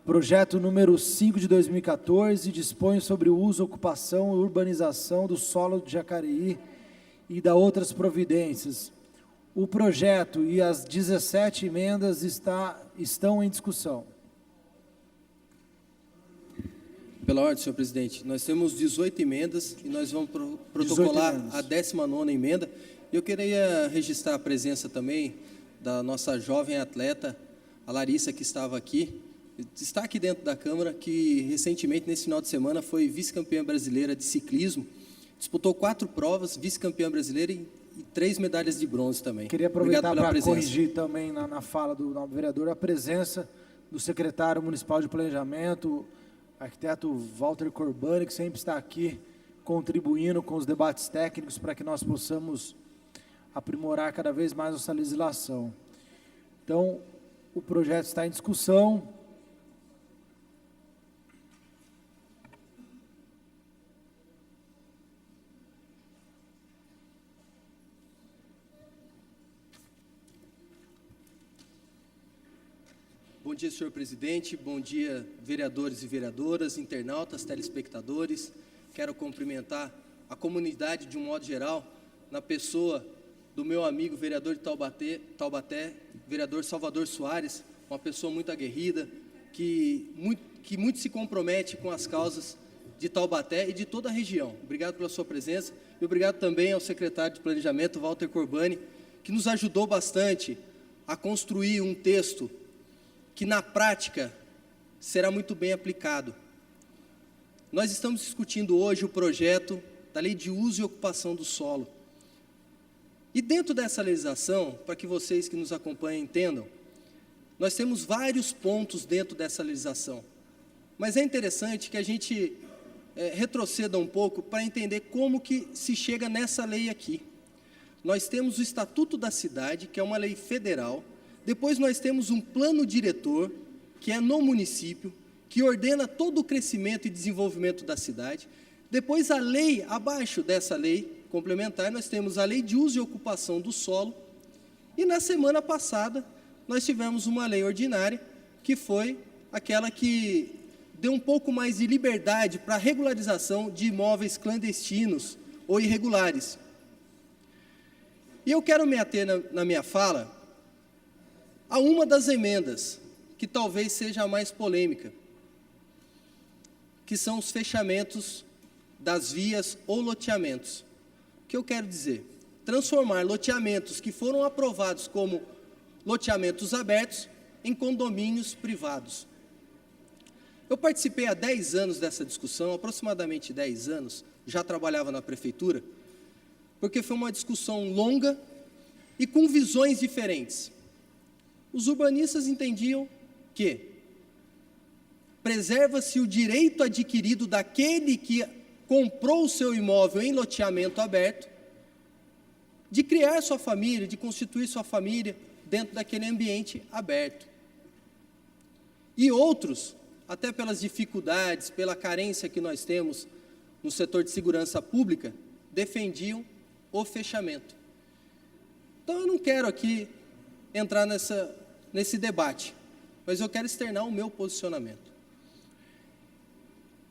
Projeto número 5 de 2014 dispõe sobre o uso, ocupação e urbanização do solo de Jacareí e da outras providências. O projeto e as 17 emendas estão em discussão. Pela ordem, senhor presidente, nós temos 18 emendas e nós vamos protocolar a 19ª emenda. Eu queria registrar a presença também da nossa jovem atleta, a Larissa, que estava aqui, está aqui dentro da Câmara, que recentemente, nesse final de semana, foi vice-campeã brasileira de ciclismo, disputou 4 provas, vice-campeã brasileira e 3 medalhas de bronze também. Queria aproveitar para corrigir também na fala do nobre vereador a presença do secretário municipal de planejamento, arquiteto Walter Corbani, que sempre está aqui contribuindo com os debates técnicos para que nós possamos aprimorar cada vez mais nossa legislação. Então, o projeto está em discussão. Bom dia, senhor presidente, bom dia, vereadores e vereadoras, internautas, telespectadores. Quero cumprimentar a comunidade de um modo geral, na pessoa do meu amigo vereador de Taubaté, vereador Salvador Soares, uma pessoa muito aguerrida, que muito se compromete com as causas de Taubaté e de toda a região. Obrigado pela sua presença e obrigado também ao secretário de Planejamento, Walter Corbani, que nos ajudou bastante a construir um texto que na prática será muito bem aplicado. Nós estamos discutindo hoje o projeto da Lei de Uso e Ocupação do Solo. E dentro dessa legislação, para que vocês que nos acompanham entendam, nós temos vários pontos dentro dessa legislação. Mas é interessante que a gente retroceda um pouco para entender como que se chega nessa lei aqui. Nós temos o Estatuto da Cidade, que é uma lei federal. Depois nós temos um plano diretor, que é no município, que ordena todo o crescimento e desenvolvimento da cidade. Depois a lei, abaixo dessa lei complementar, nós temos a Lei de Uso e Ocupação do Solo. E na semana passada, nós tivemos uma lei ordinária, que foi aquela que deu um pouco mais de liberdade para a regularização de imóveis clandestinos ou irregulares. E eu quero me ater na minha fala a uma das emendas, que talvez seja a mais polêmica, que são os fechamentos das vias ou loteamentos. O que eu quero dizer? Transformar loteamentos que foram aprovados como loteamentos abertos em condomínios privados. Eu participei há 10 anos dessa discussão, aproximadamente 10 anos, já trabalhava na prefeitura, porque foi uma discussão longa e com visões diferentes. Os urbanistas entendiam que preserva-se o direito adquirido daquele que comprou o seu imóvel em loteamento aberto, de criar sua família, de constituir sua família dentro daquele ambiente aberto. E outros, até pelas dificuldades, pela carência que nós temos no setor de segurança pública, defendiam o fechamento. Então eu não quero aqui entrar nesse debate, mas eu quero externar o meu posicionamento.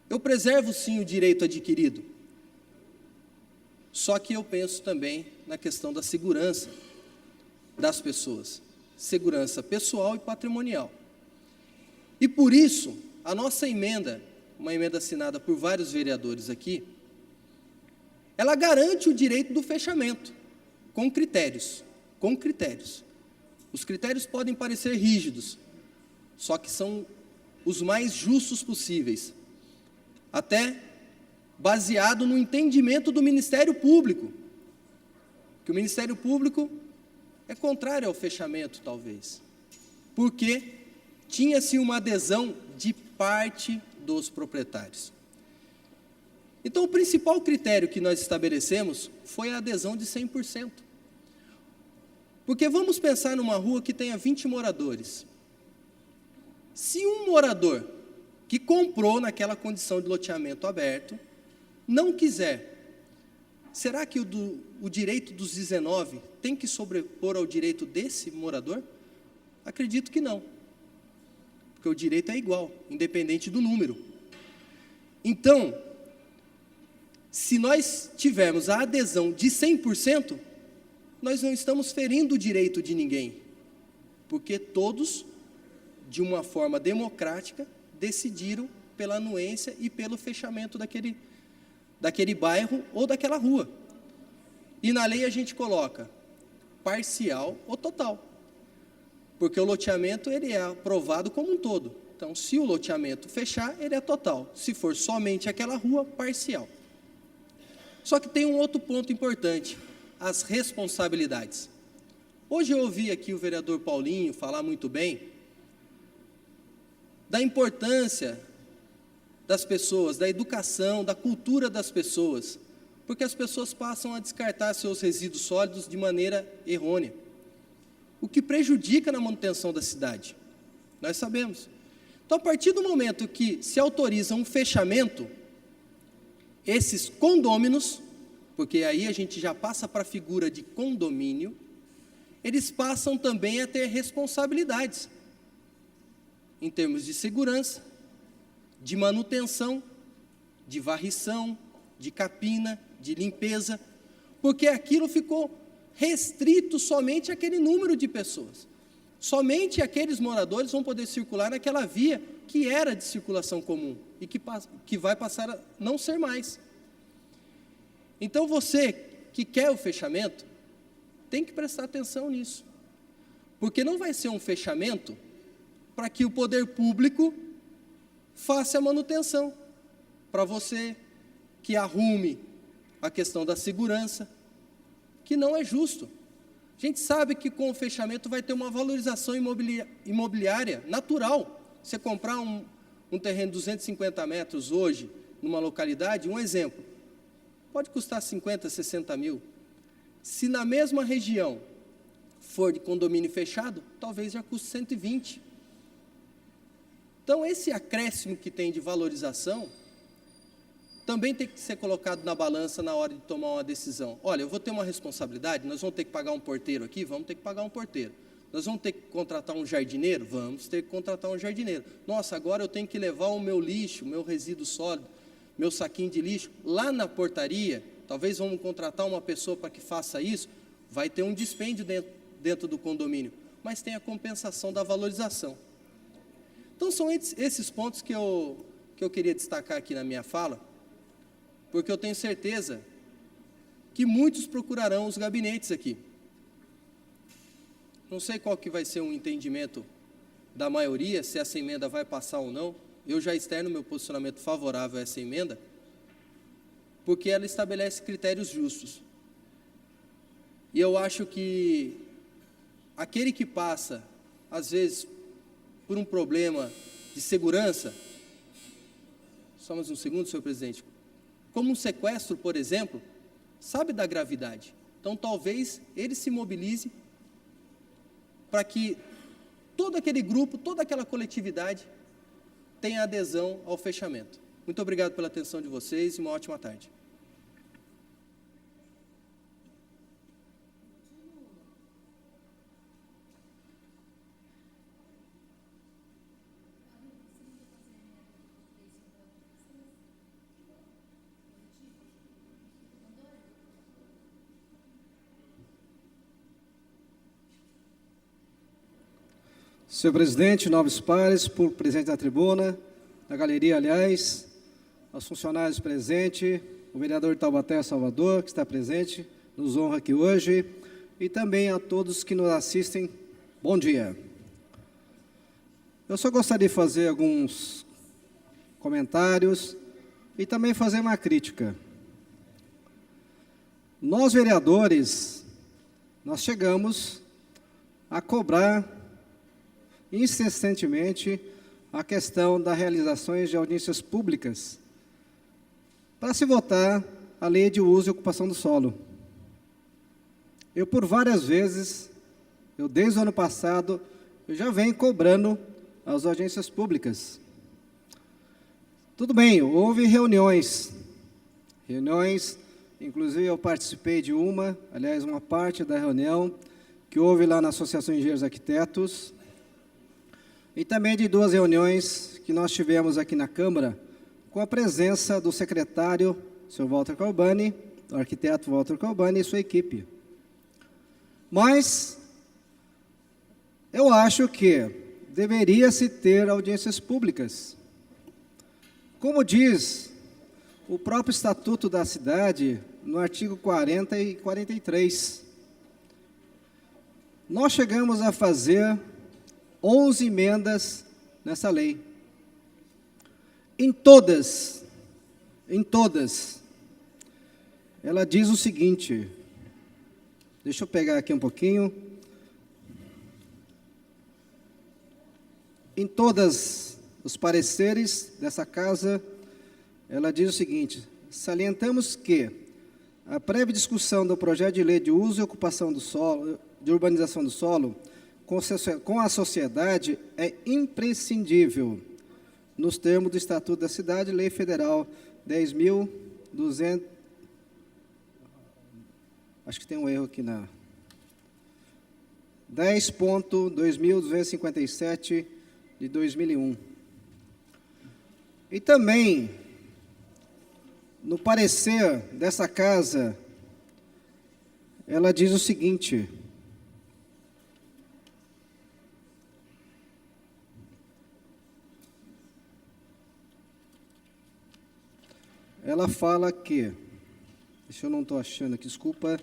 Eu preservo sim o direito adquirido, só que eu penso também na questão da segurança das pessoas, segurança pessoal e patrimonial. E por isso, a nossa emenda, uma emenda assinada por vários vereadores aqui, ela garante o direito do fechamento, com critérios. Os critérios podem parecer rígidos, só que são os mais justos possíveis, até baseado no entendimento do Ministério Público, que o Ministério Público é contrário ao fechamento, talvez, porque tinha-se uma adesão de parte dos proprietários. Então, o principal critério que nós estabelecemos foi a adesão de 100%. Porque vamos pensar numa rua que tenha 20 moradores. Se um morador que comprou naquela condição de loteamento aberto não quiser, será que o direito dos 19 tem que sobrepor ao direito desse morador? Acredito que não. Porque porque o direito é igual, independente do número. Então, se nós tivermos a adesão de 100%, nós não estamos ferindo o direito de ninguém, porque todos, de uma forma democrática, decidiram pela anuência e pelo fechamento daquele bairro ou daquela rua. E na lei a gente coloca parcial ou total, porque o loteamento ele é aprovado como um todo. Então, se o loteamento fechar, ele é total. Se for somente aquela rua, parcial. Só que tem um outro ponto importante, as responsabilidades. Hoje eu ouvi aqui o vereador Paulinho falar muito bem da importância das pessoas, da educação, da cultura das pessoas, porque as pessoas passam a descartar seus resíduos sólidos de maneira errônea, o que prejudica na manutenção da cidade. Nós sabemos. Então, a partir do momento que se autoriza um fechamento, esses condôminos, porque aí a gente já passa para a figura de condomínio, eles passam também a ter responsabilidades em termos de segurança, de manutenção, de varrição, de capina, de limpeza, porque aquilo ficou restrito somente àquele número de pessoas. Somente aqueles moradores vão poder circular naquela via que era de circulação comum e que vai passar a não ser mais. Então, você que quer o fechamento, tem que prestar atenção nisso, porque não vai ser um fechamento para que o poder público faça a manutenção, para você que arrume a questão da segurança, que não é justo. A gente sabe que com o fechamento vai ter uma valorização imobiliária natural. Você comprar um terreno de 250 metros hoje, numa localidade, um exemplo, pode custar 50, 60 mil. Se na mesma região for de condomínio fechado, talvez já custe 120. Então, esse acréscimo que tem de valorização também tem que ser colocado na balança na hora de tomar uma decisão. Olha, eu vou ter uma responsabilidade, nós vamos ter que pagar um porteiro aqui? Vamos ter que pagar um porteiro. Nós vamos ter que contratar um jardineiro? Vamos ter que contratar um jardineiro. Nossa, agora eu tenho que levar o meu lixo, meu resíduo sólido, meu saquinho de lixo, lá na portaria, talvez vamos contratar uma pessoa para que faça isso, vai ter um dispêndio dentro do condomínio, mas tem a compensação da valorização. Então, são esses pontos que eu queria destacar aqui na minha fala, porque eu tenho certeza que muitos procurarão os gabinetes aqui. Não sei qual que vai ser o entendimento da maioria, se essa emenda vai passar ou não. Eu já externo meu posicionamento favorável a essa emenda, porque ela estabelece critérios justos. E eu acho que aquele que passa, às vezes, por um problema de segurança, só mais um segundo, senhor presidente, como um sequestro, por exemplo, sabe da gravidade. Então, talvez ele se mobilize para que todo aquele grupo, toda aquela coletividade tenha adesão ao fechamento. Muito obrigado pela atenção de vocês e uma ótima tarde. Senhor presidente, nobres pares, por presente na tribuna, na galeria, aliás, aos funcionários presentes, o vereador de Taubaté, Salvador, que está presente, nos honra aqui hoje, e também a todos que nos assistem, bom dia. Eu só gostaria de fazer alguns comentários e também fazer uma crítica. Nós, vereadores, nós chegamos a cobrar incessantemente a questão das realizações de audiências públicas para se votar a lei de uso e ocupação do solo. Eu, por várias vezes, desde o ano passado, eu já venho cobrando as audiências públicas. Tudo bem, houve reuniões, inclusive eu participei de uma parte da reunião que houve lá na Associação de Engenheiros Arquitetos. e também de 2 reuniões que nós tivemos aqui na Câmara, com a presença do secretário, Sr. Walter Corbani, do arquiteto Walter Corbani e sua equipe. Mas eu acho que deveria-se ter audiências públicas. Como diz o próprio Estatuto da Cidade, no artigo 40 e 43, nós chegamos a fazer 11 emendas nessa lei. Em todas, ela diz o seguinte, deixa eu pegar aqui um pouquinho. Em todos os pareceres dessa casa, ela diz o seguinte: salientamos que a prévia discussão do projeto de lei de uso e ocupação do solo, de urbanização do solo, com a sociedade é imprescindível, nos termos do Estatuto da Cidade, Lei Federal 10.200, acho que tem um erro aqui na 10.2257 de 2001. E também, no parecer dessa casa, ela diz o seguinte: ela fala que, deixa eu não estou achando aqui, desculpa.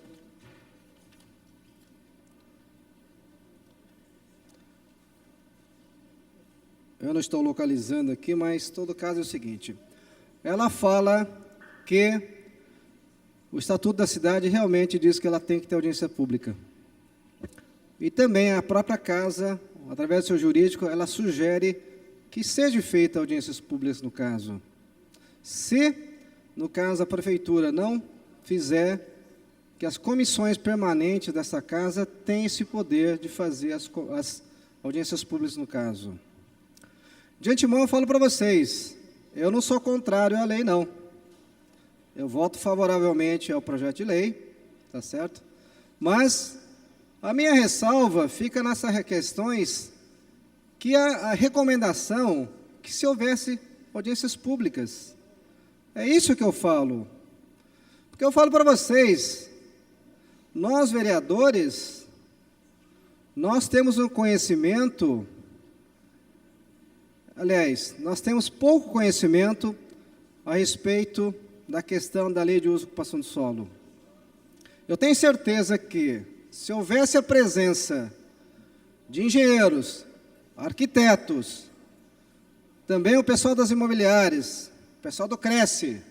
Eu não estou localizando aqui, mas todo caso é o seguinte. Ela fala que o Estatuto da Cidade realmente diz que ela tem que ter audiência pública. E também a própria casa, através do seu jurídico, ela sugere que seja feita audiências públicas no caso. Se, no caso, a Prefeitura não fizer, que as comissões permanentes dessa casa tenham esse poder de fazer as audiências públicas no caso. De antemão, eu falo para vocês, eu não sou contrário à lei, não. Eu voto favoravelmente ao projeto de lei, tá certo? Mas a minha ressalva fica nessas questões que a recomendação que se houvesse audiências públicas. É isso que eu falo. Porque eu falo para vocês, nós vereadores, nós temos um conhecimento, aliás, nós temos pouco conhecimento a respeito da questão da lei de uso e ocupação do solo. Eu tenho certeza que, se houvesse a presença de engenheiros, arquitetos, também o pessoal das imobiliárias, o pessoal do Cresce,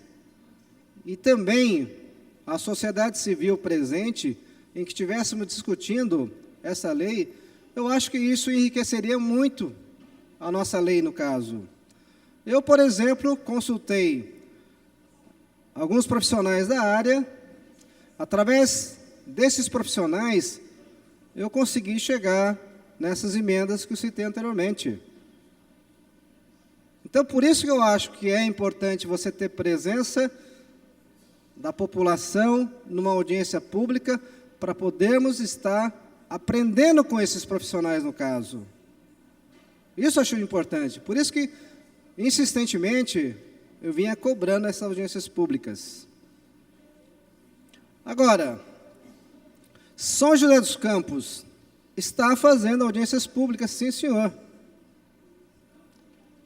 e também a sociedade civil presente, em que estivéssemos discutindo essa lei, eu acho que isso enriqueceria muito a nossa lei, no caso. Eu, por exemplo, consultei alguns profissionais da área. Através desses profissionais, eu consegui chegar nessas emendas que eu citei anteriormente. Então, por isso que eu acho que é importante você ter presença da população numa audiência pública, para podermos estar aprendendo com esses profissionais, no caso. Isso eu acho importante. Por isso que, insistentemente, eu vinha cobrando essas audiências públicas. Agora, São José dos Campos está fazendo audiências públicas, sim, senhor.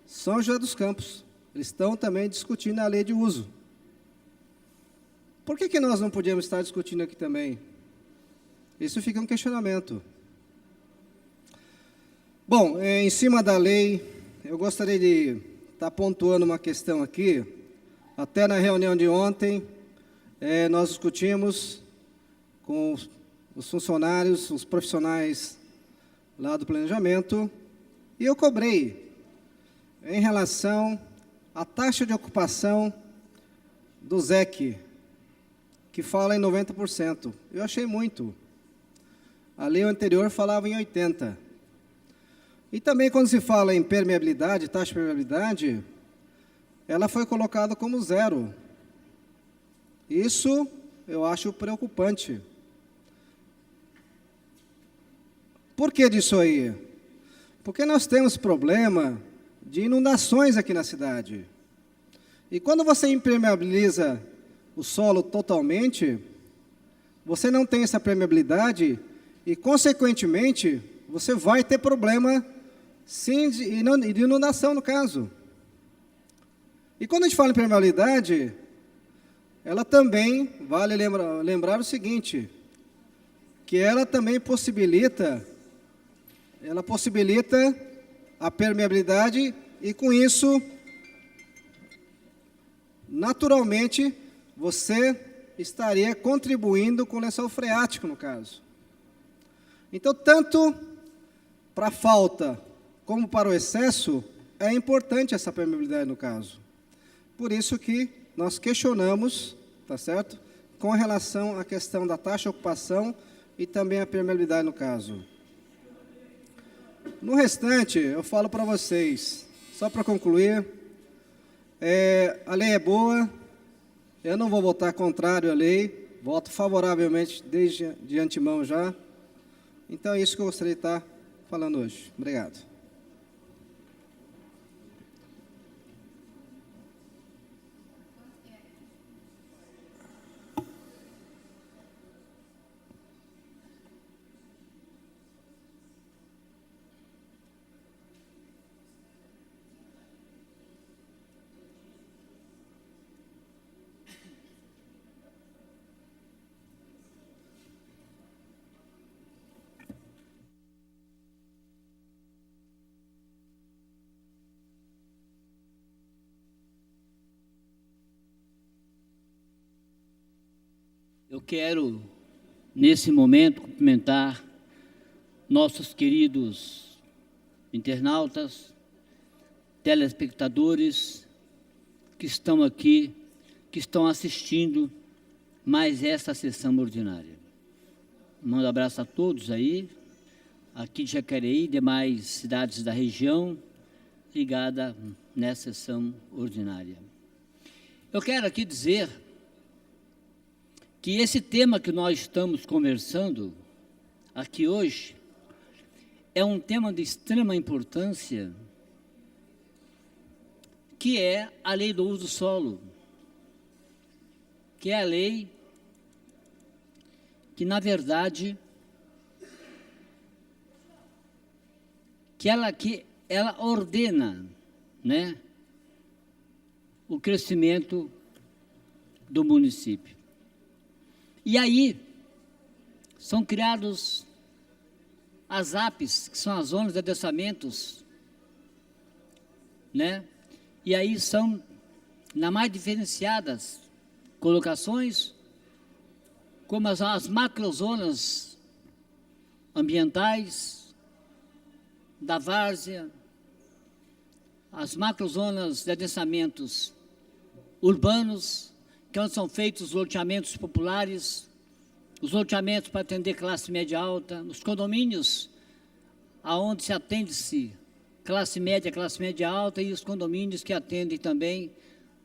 São José dos Campos. Eles estão também discutindo a lei de uso. Por que nós não podíamos estar discutindo aqui também? Isso fica um questionamento. Bom, em cima da lei, eu gostaria de estar pontuando uma questão aqui. Até na reunião de ontem, nós discutimos com os funcionários, os profissionais lá do planejamento, e eu cobrei em relação à taxa de ocupação do ZEC, que fala em 90%. Eu achei muito. A lei anterior falava em 80%. E também, quando se fala em permeabilidade, taxa de permeabilidade, ela foi colocada como 0. Isso eu acho preocupante. Por que disso aí? Porque nós temos problema de inundações aqui na cidade. E quando você impermeabiliza o solo totalmente, você não tem essa permeabilidade e, consequentemente, você vai ter problema, sim, de inundação, no caso. E quando a gente fala em permeabilidade, ela também, vale lembrar o seguinte, que ela também possibilita a permeabilidade e, com isso, naturalmente, você estaria contribuindo com o lençol freático, no caso. Então, tanto para a falta como para o excesso, é importante essa permeabilidade no caso. Por isso que nós questionamos, tá certo? Com relação à questão da taxa de ocupação e também a permeabilidade no caso. No restante, eu falo para vocês, só para concluir, a lei é boa, eu não vou votar contrário à lei, voto favoravelmente desde de antemão já. Então é isso que eu gostaria de estar falando hoje. Obrigado. Eu quero, nesse momento, cumprimentar nossos queridos internautas, telespectadores que estão aqui, que estão assistindo mais essa sessão ordinária. Mando um abraço a todos aí, aqui de Jacareí e demais cidades da região, ligada nessa sessão ordinária. Eu quero aqui dizer que esse tema que nós estamos conversando aqui hoje é um tema de extrema importância, que é a lei do uso do solo, que é a lei que, na verdade, que ela ordena, né, o crescimento do município. E aí, são criados as APs, que são as zonas de adentramentos, né? E aí são, na mais diferenciadas colocações, como as macrozonas ambientais, da várzea, as macrozonas de adensamentos urbanos, que é onde são feitos os loteamentos populares, os loteamentos para atender classe média alta, os condomínios, aonde se atende-se classe média alta, e os condomínios que atendem também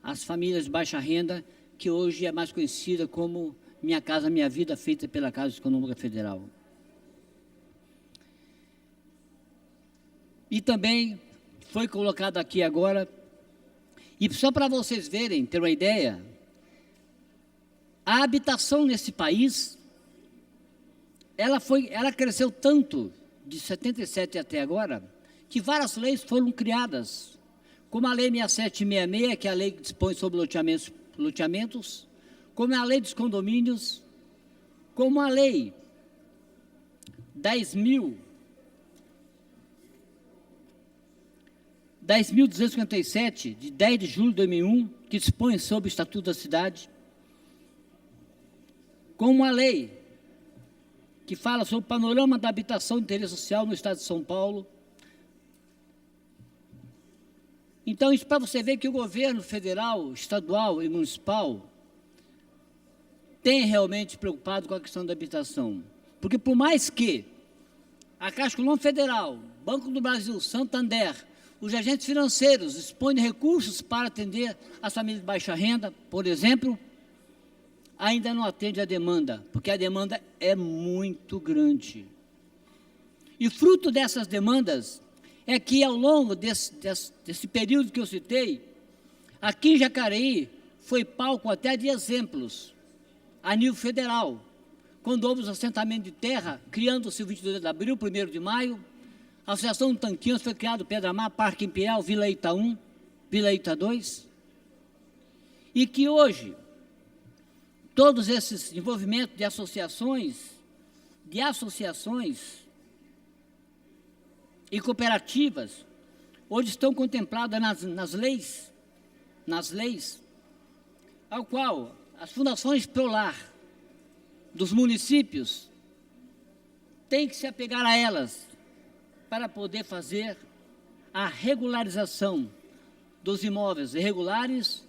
as famílias de baixa renda, que hoje é mais conhecida como Minha Casa Minha Vida, feita pela Caixa Econômica Federal. E também foi colocado aqui agora, e só para vocês verem, ter uma ideia, a habitação nesse país, ela cresceu tanto, de 77 até agora, que várias leis foram criadas, como a Lei 6766, que é a lei que dispõe sobre loteamentos, como a Lei dos Condomínios, como a Lei 10.257, de 10 de julho de 2001, que dispõe sobre o Estatuto da Cidade, como a lei que fala sobre o panorama da habitação de interesse social no Estado de São Paulo. Então, isso para você ver que o governo federal, estadual e municipal tem realmente preocupado com a questão da habitação. Porque por mais que a Caixa Econômica Federal, Banco do Brasil, Santander, os agentes financeiros dispõem de recursos para atender as famílias de baixa renda, por exemplo, ainda não atende a demanda, porque a demanda é muito grande. E fruto dessas demandas é que, ao longo desse período que eu citei, aqui em Jacareí foi palco até de exemplos, a nível federal, quando houve os assentamentos de terra, criando-se o 22 de abril, 1º de maio, a Associação do Tanquinhos foi criado Pedra Mar, Parque Imperial, Vila Ita 1, Vila Ita 2, e que hoje, todos esses envolvimentos de associações e cooperativas, hoje estão contempladas nas leis, ao qual as fundações Prolar dos municípios têm que se apegar a elas para poder fazer a regularização dos imóveis irregulares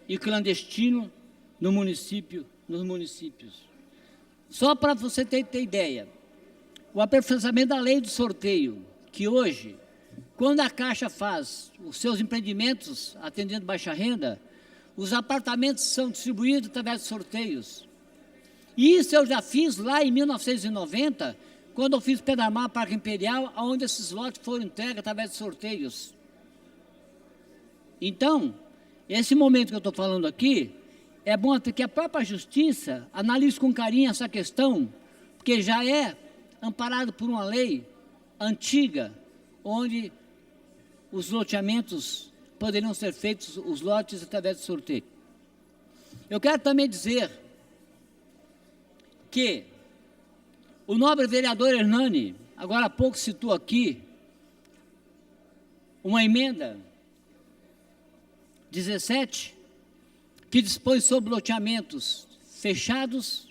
e clandestinos nos municípios. Só para você ter ideia, o aperfeiçoamento da lei do sorteio, que hoje, quando a Caixa faz os seus empreendimentos atendendo baixa renda, os apartamentos são distribuídos através de sorteios. E isso eu já fiz lá em 1990, quando eu fiz Pedra Mar, Parque Imperial, onde esses lotes foram entregues através de sorteios. Então, esse momento que eu estou falando aqui, é bom que a própria Justiça analise com carinho essa questão, porque já é amparado por uma lei antiga, onde os loteamentos poderiam ser feitos, os lotes, através de sorteio. Eu quero também dizer que o nobre vereador Hernani, agora há pouco citou aqui, uma emenda 17, que dispõe sobre loteamentos fechados.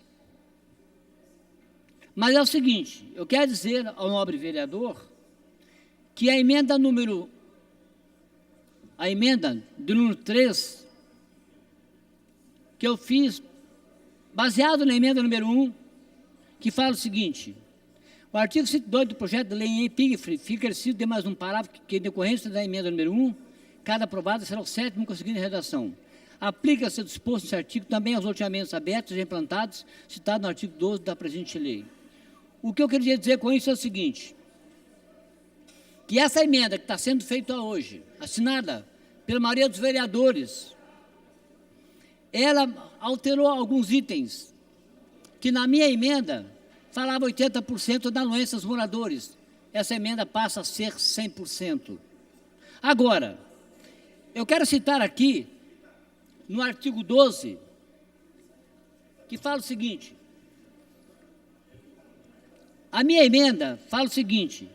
Mas é o seguinte, eu quero dizer ao nobre vereador que a emenda do número 3, que eu fiz, baseado na emenda número 1, que fala o seguinte: o artigo 102 do projeto de lei em epígrafe fica acrescido de mais um parágrafo que, em decorrência da emenda número 1, cada aprovado será o 7º com a seguinte redação: aplica-se o disposto nesse artigo também aos loteamentos abertos e implantados, citado no artigo 12 da presente lei. O que eu queria dizer com isso é o seguinte: que essa emenda que está sendo feita hoje, assinada pela maioria dos vereadores, ela alterou alguns itens, que na minha emenda falava 80% da anuência aos moradores. Essa emenda passa a ser 100%. Agora, eu quero citar aqui, no artigo 12, que fala o seguinte: a minha emenda fala o seguinte,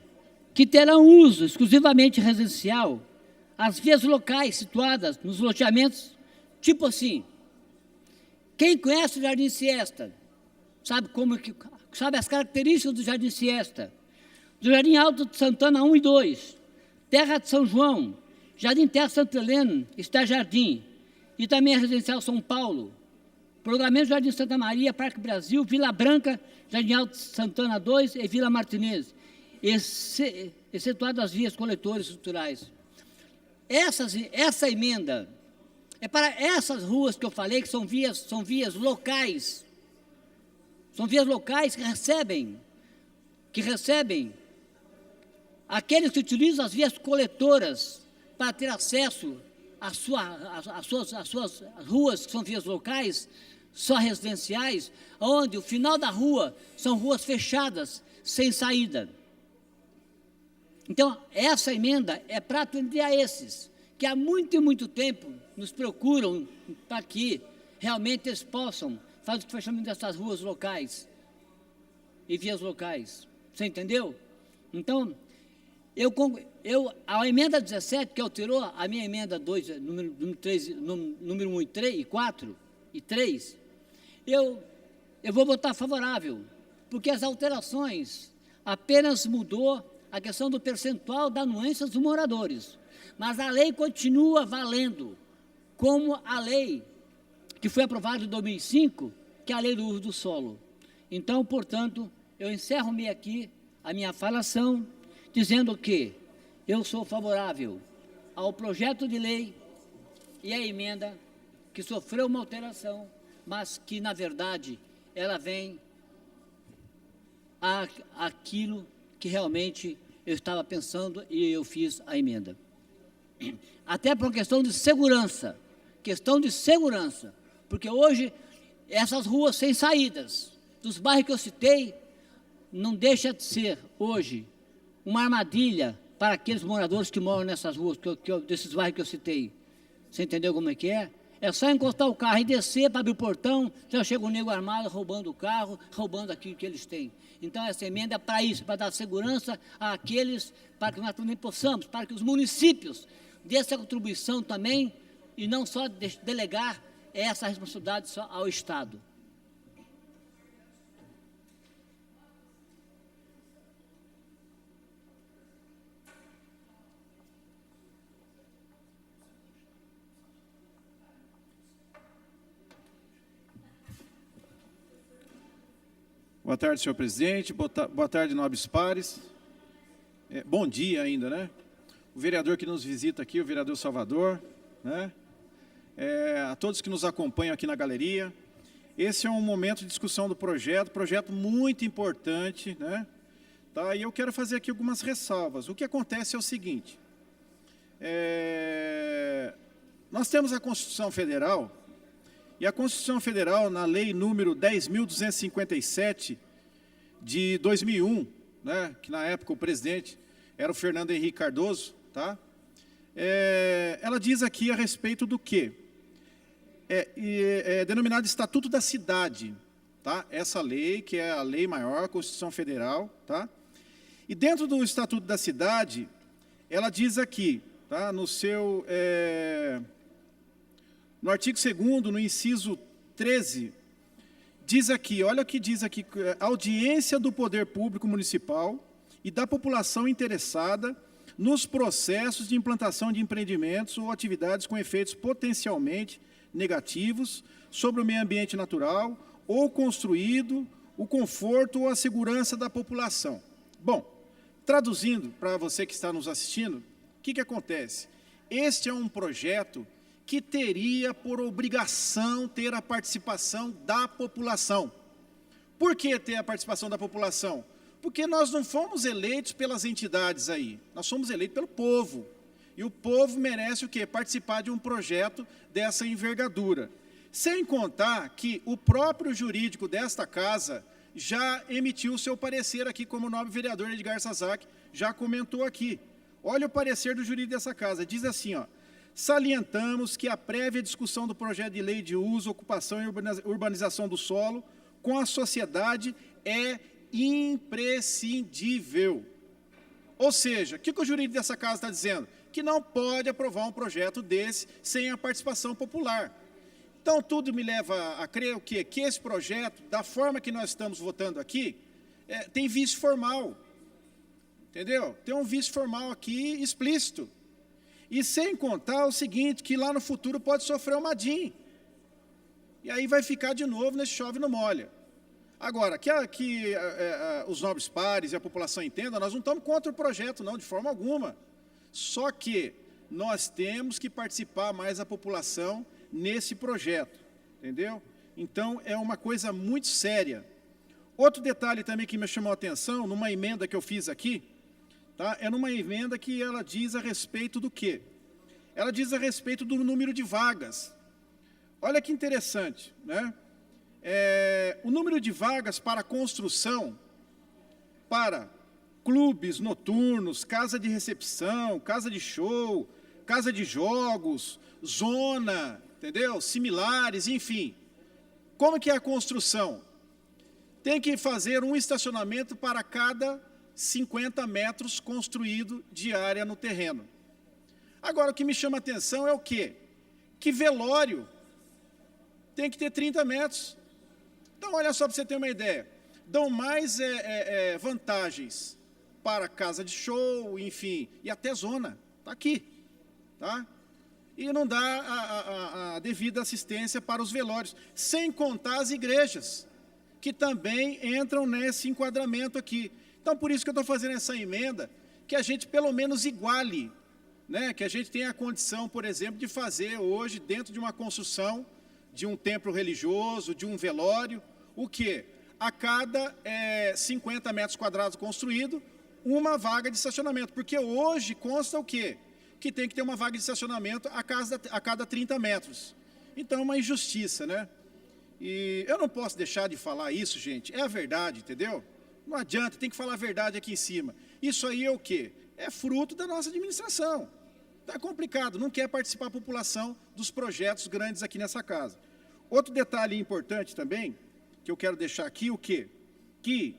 que terão uso exclusivamente residencial as vias locais situadas nos loteamentos, tipo assim, quem conhece o Jardim Siesta, sabe as características do Jardim Siesta, do Jardim Alto de Santana 1 e 2, Terra de São João, Jardim Terra Santa Helena, Está Jardim, e também a Residencial São Paulo, Programamento Jardim Santa Maria, Parque Brasil, Vila Branca, Jardim Alto de Santana 2 e Vila Martinez, excetuado as vias coletoras estruturais. Essa emenda é para essas ruas que eu falei, que são vias locais, que recebem aqueles que utilizam as vias coletoras para ter acesso às suas ruas, que são vias locais, só residenciais, onde o final da rua são ruas fechadas, sem saída. Então, essa emenda é para atender a esses, que há muito e muito tempo nos procuram para que realmente eles possam fazer o fechamento dessas ruas locais e vias locais. Você entendeu? Então, a emenda 17, que alterou a minha emenda 2, número 1 e 4 e 3, eu vou votar favorável, porque as alterações apenas mudou a questão do percentual da anuência dos moradores, mas a lei continua valendo, como a lei que foi aprovada em 2005, que é a lei do uso do solo. Então, portanto, eu encerro aqui a minha falação, dizendo que eu sou favorável ao projeto de lei e à emenda que sofreu uma alteração, mas que, na verdade, ela vem àquilo que realmente eu estava pensando e eu fiz a emenda. Até por uma questão de segurança, porque hoje essas ruas sem saídas, dos bairros que eu citei, não deixa de ser hoje uma armadilha para aqueles moradores que moram nessas ruas, desses bairros que eu citei. Você entendeu como é que é? É só encostar o carro e descer para abrir o portão, já chega um nego armado roubando o carro, roubando aquilo que eles têm. Então, essa emenda é para isso, para dar segurança àqueles, para que nós também possamos, para que os municípios dê essa contribuição também, e não só delegar essa responsabilidade só ao Estado. Boa tarde, senhor presidente. Boa tarde, nobres pares. Bom dia ainda, né? O vereador que nos visita aqui, o vereador Salvador, né? A todos que nos acompanham aqui na galeria. Esse é um momento de discussão do projeto muito importante, né? Tá? E eu quero fazer aqui algumas ressalvas. O que acontece é o seguinte, nós temos a Constituição Federal, e a Constituição Federal, na lei número 10.257 de 2001, né, que na época o presidente era o Fernando Henrique Cardoso, tá? Ela diz aqui a respeito do quê? É denominado Estatuto da Cidade, tá? Essa lei, que é a lei maior, a Constituição Federal, tá? E dentro do Estatuto da Cidade, ela diz aqui, tá? No artigo 2º, no inciso 13, diz aqui, olha o que diz aqui, audiência do poder público municipal e da população interessada nos processos de implantação de empreendimentos ou atividades com efeitos potencialmente negativos sobre o meio ambiente natural ou construído, o conforto ou a segurança da população. Bom, traduzindo para você que está nos assistindo, o que acontece? Este é um projeto que teria por obrigação ter a participação da população. Por que ter a participação da população? Porque nós não fomos eleitos pelas entidades aí, nós somos eleitos pelo povo. E o povo merece o quê? Participar de um projeto dessa envergadura. Sem contar que o próprio jurídico desta casa já emitiu o seu parecer aqui, como o nobre vereador Edgar Sazak já comentou aqui. Olha o parecer do jurídico dessa casa, diz assim, ó, salientamos que a prévia discussão do projeto de lei de uso, ocupação e urbanização do solo com a sociedade é imprescindível. Ou seja, o que o jurídico dessa casa está dizendo? Que não pode aprovar um projeto desse sem a participação popular. Então, tudo me leva a crer o quê? Que esse projeto, da forma que nós estamos votando aqui, tem vício formal. Entendeu? Tem um vício formal aqui explícito. E sem contar o seguinte, que lá no futuro pode sofrer uma DIN. E aí vai ficar de novo nesse chove não molha. Agora, que os nobres pares e a população entendam, nós não estamos contra o projeto, não, de forma alguma. Só que nós temos que participar mais a população nesse projeto, entendeu? Então, é uma coisa muito séria. Outro detalhe também que me chamou a atenção, numa emenda que eu fiz aqui, tá? É numa emenda que ela diz a respeito do quê? Ela diz a respeito do número de vagas. Olha que interessante, né? O número de vagas para construção, para clubes noturnos, casa de recepção, casa de show, casa de jogos, zona, entendeu? Similares, enfim. Como que é a construção? Tem que fazer um estacionamento para cada 50 metros construído de área no terreno. Agora, o que me chama a atenção é o quê? Que velório tem que ter 30 metros. Então, olha só para você ter uma ideia. Dão mais vantagens para casa de show, enfim, e até zona. Está aqui. Tá? E não dá a devida assistência para os velórios. Sem contar as igrejas, que também entram nesse enquadramento aqui. Então, por isso que eu estou fazendo essa emenda, que a gente pelo menos iguale, né? Que a gente tenha a condição, por exemplo, de fazer hoje, dentro de uma construção, de um templo religioso, de um velório, o quê? A cada 50 metros quadrados construído, uma vaga de estacionamento, porque hoje consta o quê? Que tem que ter uma vaga de estacionamento a cada 30 metros. Então, é uma injustiça, né? E eu não posso deixar de falar isso, gente, é a verdade, entendeu? Não adianta, tem que falar a verdade aqui em cima. Isso aí é o quê? É fruto da nossa administração. Está complicado, não quer participar a população dos projetos grandes aqui nessa casa. Outro detalhe importante também, que eu quero deixar aqui, o quê? Que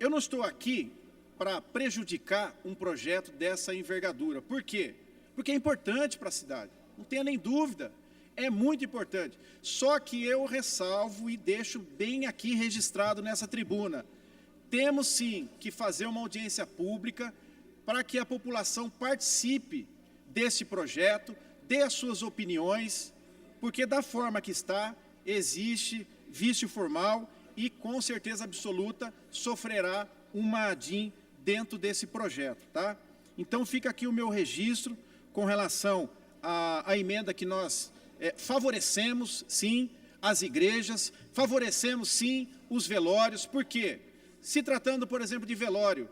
eu não estou aqui para prejudicar um projeto dessa envergadura. Por quê? Porque é importante para a cidade, não tenha nem dúvida, é muito importante. Só que eu ressalvo e deixo bem aqui registrado nessa tribuna. Temos sim que fazer uma audiência pública para que a população participe desse projeto, dê as suas opiniões, porque da forma que está, existe vício formal e com certeza absoluta sofrerá uma ADIM dentro desse projeto, tá? Então fica aqui o meu registro com relação à emenda que nós favorecemos, sim, as igrejas, favorecemos, sim, os velórios, porque se tratando, por exemplo, de velório,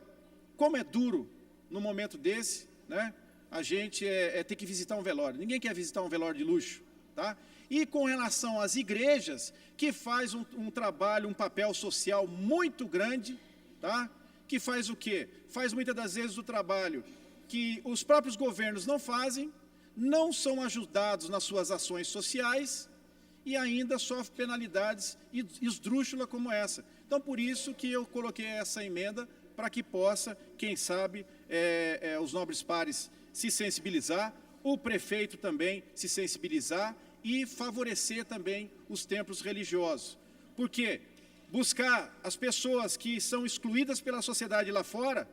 como é duro no momento desse, né? A gente ter que visitar um velório. Ninguém quer visitar um velório de luxo, tá? E com relação às igrejas, que faz um trabalho, um papel social muito grande, tá? Que faz o quê? Faz muitas das vezes o trabalho que os próprios governos não fazem, não são ajudados nas suas ações sociais e ainda sofrem penalidades esdrúxulas como essa. Então, por isso que eu coloquei essa emenda, para que possa, quem sabe, os nobres pares se sensibilizar, o prefeito também se sensibilizar e favorecer também os templos religiosos. Porque buscar as pessoas que são excluídas pela sociedade lá fora,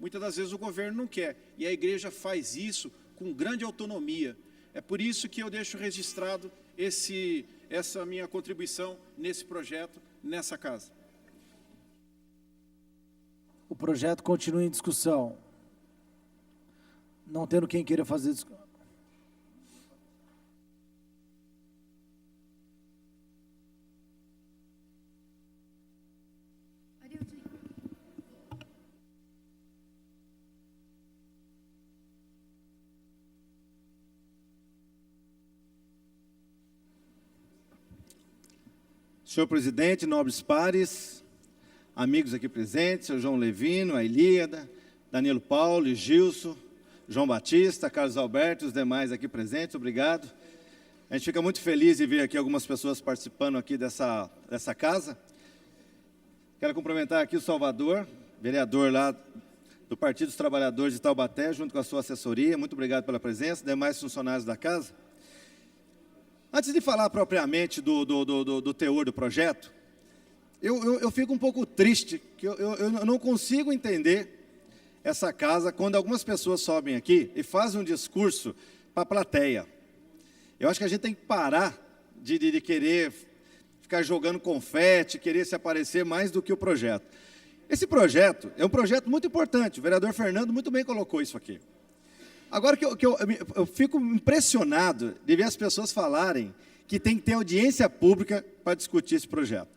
muitas das vezes o governo não quer. E a igreja faz isso com grande autonomia. É por isso que eu deixo registrado essa minha contribuição nesse projeto, nessa casa. O projeto continua em discussão. Não tendo quem queira fazer discussão. Senhor presidente, nobres pares, amigos aqui presentes, senhor João Levino, a Ilíada, Danilo Paulo, Gilson, João Batista, Carlos Alberto e os demais aqui presentes, obrigado. A gente fica muito feliz de ver aqui algumas pessoas participando aqui dessa casa. Quero cumprimentar aqui o Salvador, vereador lá do Partido dos Trabalhadores de Taubaté, junto com a sua assessoria, muito obrigado pela presença, demais funcionários da casa. Antes de falar propriamente do teor do projeto, eu fico um pouco triste, que eu não consigo entender essa casa quando algumas pessoas sobem aqui e fazem um discurso para a plateia. Eu acho que a gente tem que parar de querer ficar jogando confete, querer se aparecer mais do que o projeto. Esse projeto é um projeto muito importante, o vereador Fernando muito bem colocou isso aqui. Agora eu fico impressionado de ver as pessoas falarem que tem que ter audiência pública para discutir esse projeto.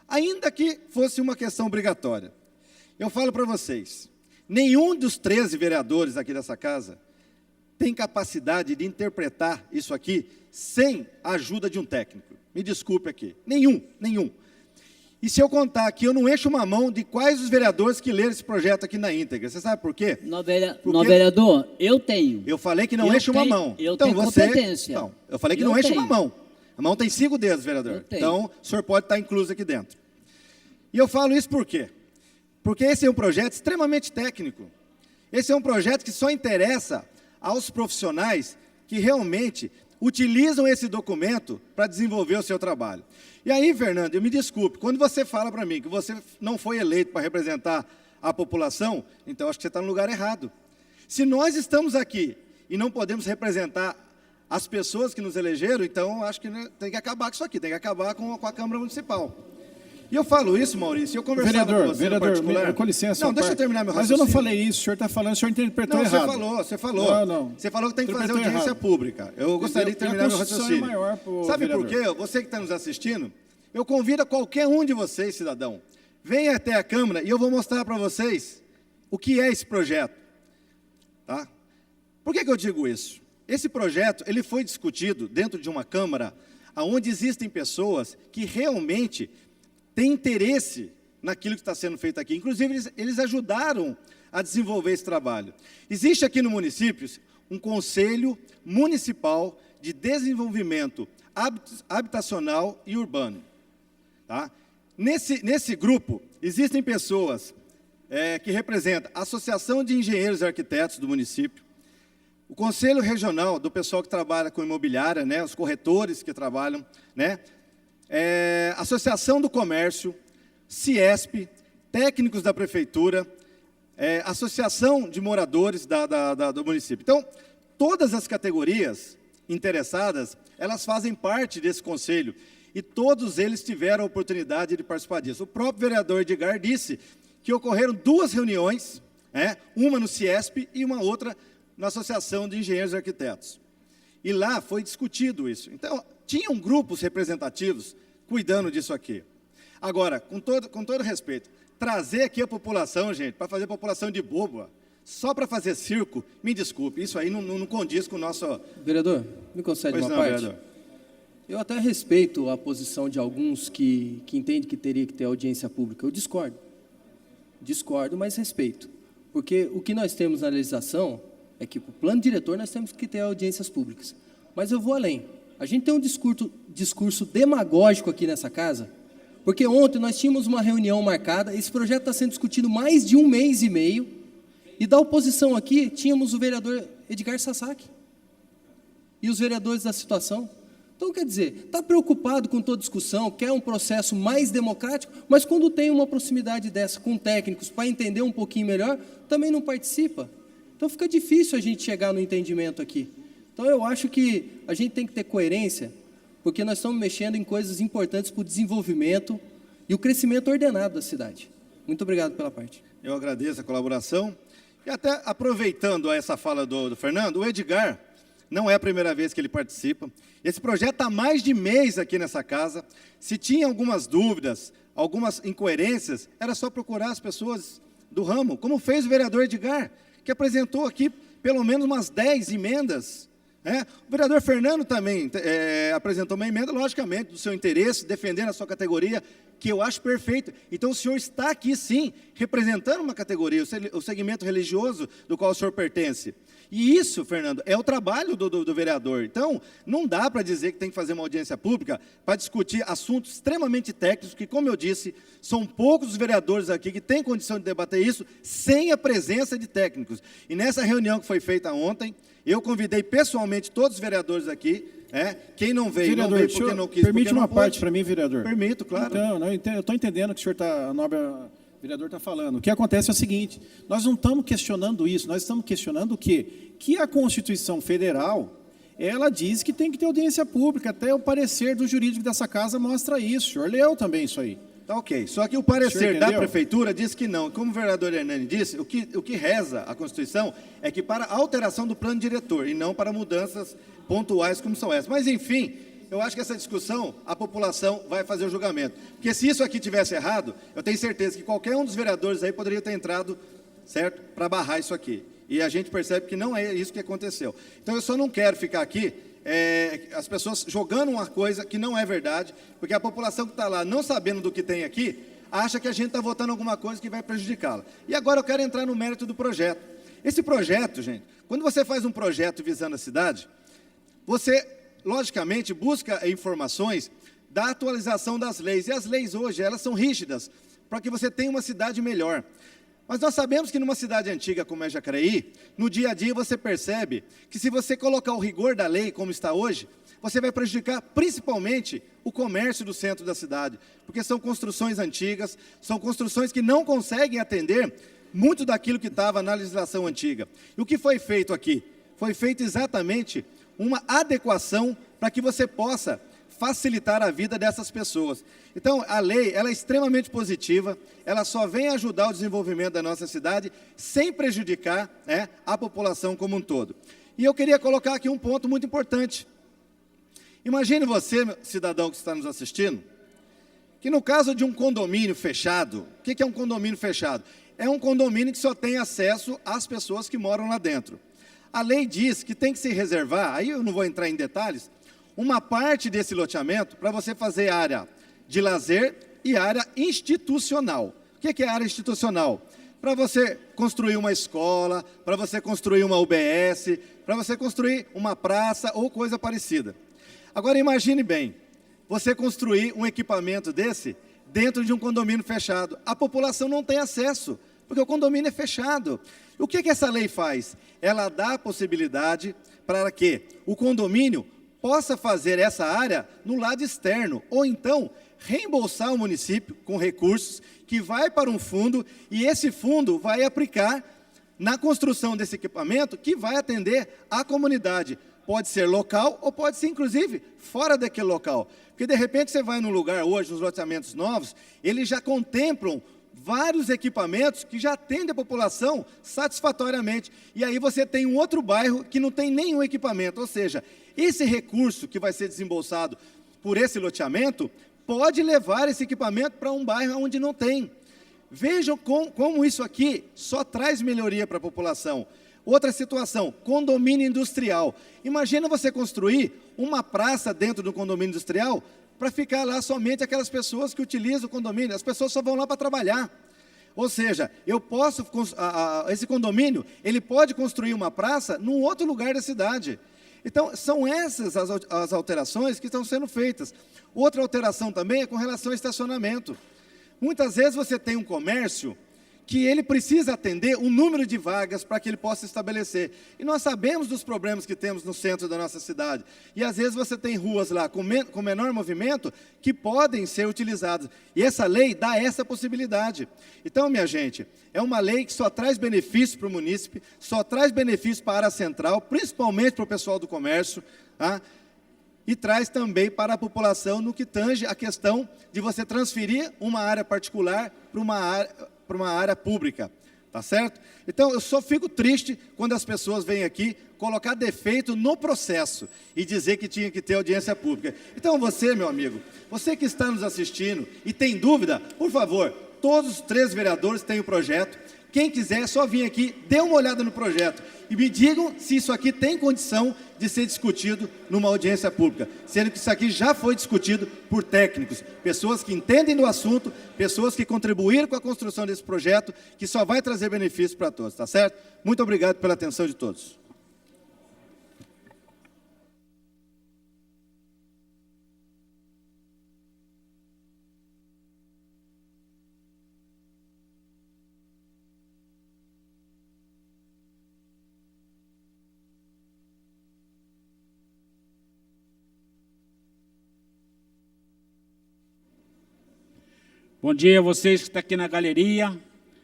Ainda que fosse uma questão obrigatória. Eu falo para vocês, nenhum dos 13 vereadores aqui dessa casa tem capacidade de interpretar isso aqui sem a ajuda de um técnico. Me desculpe aqui. Nenhum. E se eu contar aqui, eu não encho uma mão de quais os vereadores que leram esse projeto aqui na íntegra. Você sabe por quê? Porque vereador, eu tenho. Eu falei que não enche uma mão. Eu então, tenho competência. Não, eu falei que não enche uma mão. A mão tem 5 dedos, vereador. Então, o senhor pode estar incluso aqui dentro. E eu falo isso por quê? Porque esse é um projeto extremamente técnico. Esse é um projeto que só interessa aos profissionais que realmente utilizam esse documento para desenvolver o seu trabalho. E aí, Fernando, eu me desculpe, quando você fala para mim que você não foi eleito para representar a população, então acho que você está no lugar errado. Se nós estamos aqui e não podemos representar as pessoas que nos elegeram, então acho que tem que acabar com isso aqui, tem que acabar com a Câmara Municipal. E eu falo isso, Maurício, eu conversava com você no particular. Com licença. Não, deixa eu terminar meu Mas raciocínio. eu não falei isso, o senhor está falando, o senhor interpretou errado. Você falou. Não. Você falou que tem que fazer Interpretou audiência errado. pública. Eu gostaria de terminar meu raciocínio. Maior, Sabe vereador. por quê? Você que está nos assistindo, eu convido a qualquer um de vocês, cidadão, venha até a Câmara e eu vou mostrar para vocês o que é esse projeto. Tá? Por que eu digo isso? Esse projeto ele foi discutido dentro de uma Câmara onde existem pessoas que realmente têm interesse naquilo que está sendo feito aqui. Inclusive, eles ajudaram a desenvolver esse trabalho. Existe aqui no município um Conselho Municipal de Desenvolvimento Habitacional e Urbano. Tá? Nesse grupo, existem pessoas que representam a Associação de Engenheiros e Arquitetos do município, o Conselho Regional do pessoal que trabalha com imobiliária, né, os corretores que trabalham, né, Associação do Comércio, Ciesp, técnicos da Prefeitura, Associação de Moradores do município. Então, todas as categorias interessadas, elas fazem parte desse conselho, e todos eles tiveram a oportunidade de participar disso. O próprio vereador Edgar disse que ocorreram 2 reuniões, uma no Ciesp e uma outra na Associação de Engenheiros e Arquitetos. E lá foi discutido isso. Então, tinham grupos representativos cuidando disso aqui. Agora, com todo respeito, trazer aqui a população, gente, para fazer população de boba, só para fazer circo, me desculpe, isso aí não condiz com o nosso... Vereador, me concede uma parte? Vereador. Eu até respeito a posição de alguns que entendem que teria que ter audiência pública. Eu discordo. Discordo, mas respeito. Porque o que nós temos na legislação é que, para o plano diretor, nós temos que ter audiências públicas. Mas eu vou além. A gente tem um discurso demagógico aqui nessa casa, porque ontem nós tínhamos uma reunião marcada, esse projeto está sendo discutido mais de 1 mês e meio, e da oposição aqui, tínhamos o vereador Edgar Sasaki e os vereadores da situação. Então, quer dizer, está preocupado com toda discussão, quer um processo mais democrático, mas quando tem uma proximidade dessa com técnicos para entender um pouquinho melhor, também não participa. Então, fica difícil a gente chegar no entendimento aqui. Então, eu acho que a gente tem que ter coerência, porque nós estamos mexendo em coisas importantes para o desenvolvimento e o crescimento ordenado da cidade. Muito obrigado pela parte. Eu agradeço a colaboração. E até aproveitando essa fala do Fernando, o Edgar, não é a primeira vez que ele participa. Esse projeto está há mais de mês aqui nessa casa. Se tinha algumas dúvidas, algumas incoerências, era só procurar as pessoas do ramo, como fez o vereador Edgar, que apresentou aqui pelo menos umas 10 emendas. O vereador Fernando também apresentou uma emenda, logicamente, do seu interesse, defendendo a sua categoria, que eu acho perfeito. Então, o senhor está aqui, sim, representando uma categoria, o segmento religioso do qual o senhor pertence. E isso, Fernando, é o trabalho do vereador. Então, não dá para dizer que tem que fazer uma audiência pública para discutir assuntos extremamente técnicos, que, como eu disse, são poucos os vereadores aqui que têm condição de debater isso sem a presença de técnicos. E nessa reunião que foi feita ontem, eu convidei pessoalmente todos os vereadores aqui. Quem não veio, vereador, não veio porque não quis. Permite porque uma não parte pôde. para mim, vereador? Permito, claro. Então, eu estou entendendo o que o senhor o nobre vereador está falando. O que acontece é o seguinte, nós não estamos questionando isso, nós estamos questionando o quê? Que a Constituição Federal, ela diz que tem que ter audiência pública, até o parecer do jurídico dessa casa mostra isso. O senhor leu também isso aí. Tá ok. Só que o parecer da prefeitura diz que não. Como o vereador Hernani disse, o que reza a Constituição é que para alteração do plano diretor e não para mudanças pontuais como são essas. Mas, enfim, eu acho que essa discussão, a população vai fazer o julgamento. Porque se isso aqui tivesse errado, eu tenho certeza que qualquer um dos vereadores aí poderia ter entrado, certo, para barrar isso aqui. E a gente percebe que não é isso que aconteceu. Então, eu só não quero ficar aqui as pessoas jogando uma coisa que não é verdade, porque a população que está lá, não sabendo do que tem aqui, acha que a gente está votando alguma coisa que vai prejudicá-la. E agora eu quero entrar no mérito do projeto. Esse projeto, gente, quando você faz um projeto visando a cidade, você, logicamente, busca informações da atualização das leis. E as leis hoje, elas são rígidas, para que você tenha uma cidade melhor. Mas nós sabemos que numa cidade antiga como é Jacareí, no dia a dia você percebe que se você colocar o rigor da lei como está hoje, você vai prejudicar principalmente o comércio do centro da cidade, porque são construções antigas, são construções que não conseguem atender muito daquilo que estava na legislação antiga. E o que foi feito aqui? Foi feito exatamente uma adequação para que você possa facilitar a vida dessas pessoas. Então, a lei, ela é extremamente positiva, ela só vem ajudar o desenvolvimento da nossa cidade, sem prejudicar, a população como um todo. E eu queria colocar aqui um ponto muito importante. Imagine você, cidadão que está nos assistindo, que no caso de um condomínio fechado, o que é um condomínio fechado? É um condomínio que só tem acesso às pessoas que moram lá dentro. A lei diz que tem que se reservar, aí eu não vou entrar em detalhes, uma parte desse loteamento para você fazer área de lazer e área institucional. O que é área institucional? Para você construir uma escola, para você construir uma UBS, para você construir uma praça ou coisa parecida. Agora imagine bem, você construir um equipamento desse dentro de um condomínio fechado. A população não tem acesso, porque o condomínio é fechado. O que essa lei faz? Ela dá a possibilidade para que o condomínio possa fazer essa área no lado externo, ou então reembolsar o município com recursos que vai para um fundo, e esse fundo vai aplicar na construção desse equipamento que vai atender a comunidade. Pode ser local ou pode ser, inclusive, fora daquele local. Porque, de repente, você vai num lugar hoje, nos loteamentos novos, eles já contemplam vários equipamentos que já atendem a população satisfatoriamente. E aí você tem um outro bairro que não tem nenhum equipamento. Ou seja, esse recurso que vai ser desembolsado por esse loteamento pode levar esse equipamento para um bairro onde não tem. Vejam como isso aqui só traz melhoria para a população. Outra situação, condomínio industrial. Imagina você construir uma praça dentro do condomínio industrial para ficar lá somente aquelas pessoas que utilizam o condomínio. As pessoas só vão lá para trabalhar. Ou seja, esse condomínio, ele pode construir uma praça num outro lugar da cidade. Então, são essas as alterações que estão sendo feitas. Outra alteração também é com relação ao estacionamento. Muitas vezes você tem um comércio que ele precisa atender um número de vagas para que ele possa estabelecer. E nós sabemos dos problemas que temos no centro da nossa cidade. E às vezes você tem ruas lá com menor movimento que podem ser utilizadas. E essa lei dá essa possibilidade. Então, minha gente, é uma lei que só traz benefício para o munícipe, só traz benefício para a área central, principalmente para o pessoal do comércio, tá? E traz também para a população no que tange a questão de você transferir uma área particular para uma área pública, tá certo? Então, eu só fico triste quando as pessoas vêm aqui colocar defeito no processo e dizer que tinha que ter audiência pública. Então, você, meu amigo, você que está nos assistindo e tem dúvida, por favor, todos os 3 vereadores têm o projeto. Quem quiser, é só vir aqui, dê uma olhada no projeto e me digam se isso aqui tem condição de ser discutido numa audiência pública, sendo que isso aqui já foi discutido por técnicos, pessoas que entendem do assunto, pessoas que contribuíram com a construção desse projeto, que só vai trazer benefícios para todos, tá certo? Muito obrigado pela atenção de todos. Bom dia a vocês que estão aqui na galeria,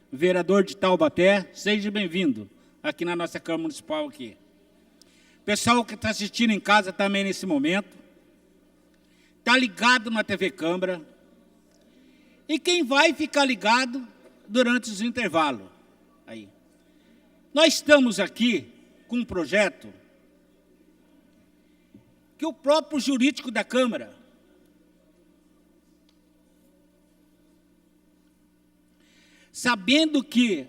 vereador de Taubaté, seja bem-vindo aqui na nossa Câmara Municipal aqui. Pessoal que está assistindo em casa também nesse momento, está ligado na TV Câmara, e quem vai ficar ligado durante os intervalos. Aí. Nós estamos aqui com um projeto que o próprio jurídico da Câmara sabendo que,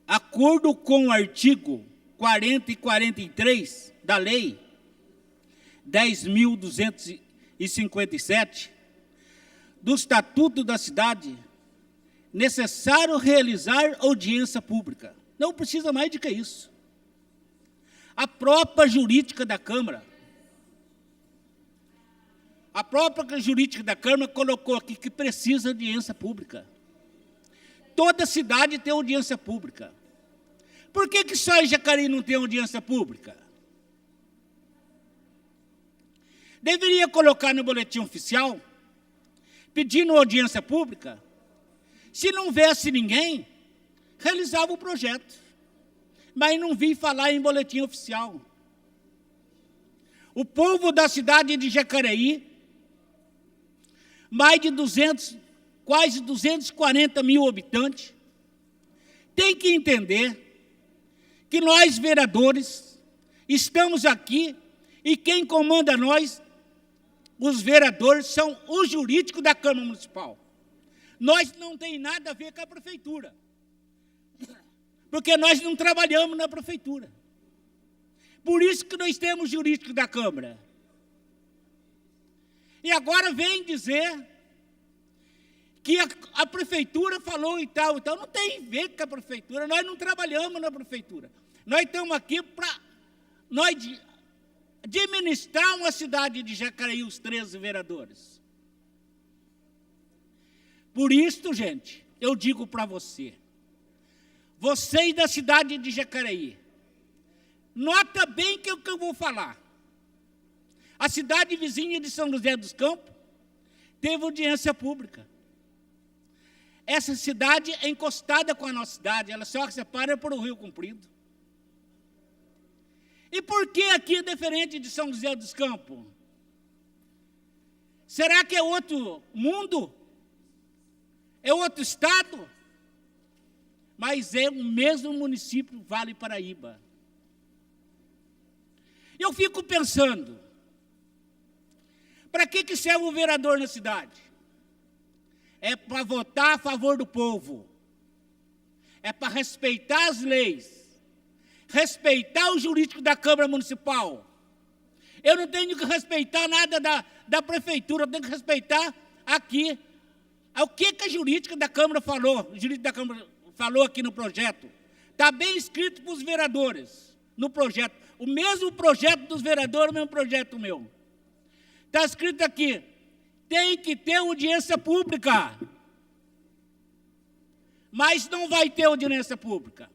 acordo com o artigo 40 e 43 da Lei 10.257, do Estatuto da Cidade, necessário realizar audiência pública. Não precisa mais de que isso. A própria jurídica da Câmara, colocou aqui que precisa de audiência pública. Toda cidade tem audiência pública. Por que só em Jacareí não tem audiência pública? Deveria colocar no boletim oficial, pedindo audiência pública. Se não viesse ninguém, realizava o projeto. Mas não vi falar em boletim oficial. O povo da cidade de Jacareí, mais de quase 240 mil habitantes, tem que entender que nós, vereadores, estamos aqui e quem comanda nós os vereadores são o jurídico da Câmara Municipal. Nós não tem nada a ver com a prefeitura, porque nós não trabalhamos na prefeitura. Por isso que nós temos jurídico da Câmara. E agora vem dizer que a prefeitura falou e tal. Então não tem a ver com a prefeitura, nós não trabalhamos na prefeitura. Nós estamos aqui para administrar uma cidade de Jacareí, os 13 vereadores. Por isso, gente, eu digo para vocês da cidade de Jacareí, nota bem que é o que eu vou falar. A cidade vizinha de São José dos Campos teve audiência pública. Essa cidade é encostada com a nossa cidade, ela só se separa por o Rio Comprido. E por que aqui é diferente de São José dos Campos? Será que é outro mundo? É outro estado? Mas é o mesmo município, Vale Paraíba. Eu fico pensando, para que serve o vereador na cidade? É para votar a favor do povo. É para respeitar as leis. Respeitar o jurídico da Câmara Municipal. Eu não tenho que respeitar nada da prefeitura, eu tenho que respeitar aqui. O que a jurídica da Câmara falou? O jurídico da Câmara falou aqui no projeto. Está bem escrito para os vereadores no projeto. O mesmo projeto dos vereadores, o mesmo projeto meu. Está escrito aqui, tem que ter audiência pública. Mas não vai ter audiência pública.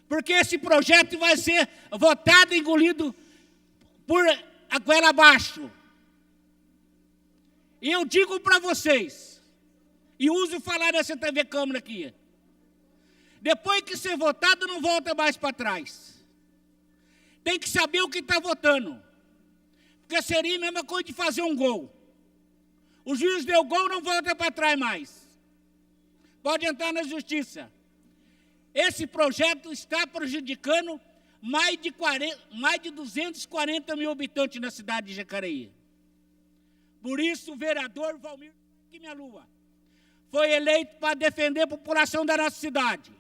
Porque esse projeto vai ser votado e engolido por a goela abaixo. E eu digo para vocês, e uso falar dessa TV Câmara aqui, depois que ser votado, não volta mais para trás. Tem que saber o que está votando. Porque seria a mesma coisa de fazer um gol. O juiz deu gol, não volta para trás mais. Pode entrar na justiça. Esse projeto está prejudicando mais de 240 mil habitantes na cidade de Jacareí. Por isso, o vereador Valmir Quimelua foi eleito para defender a população da nossa cidade.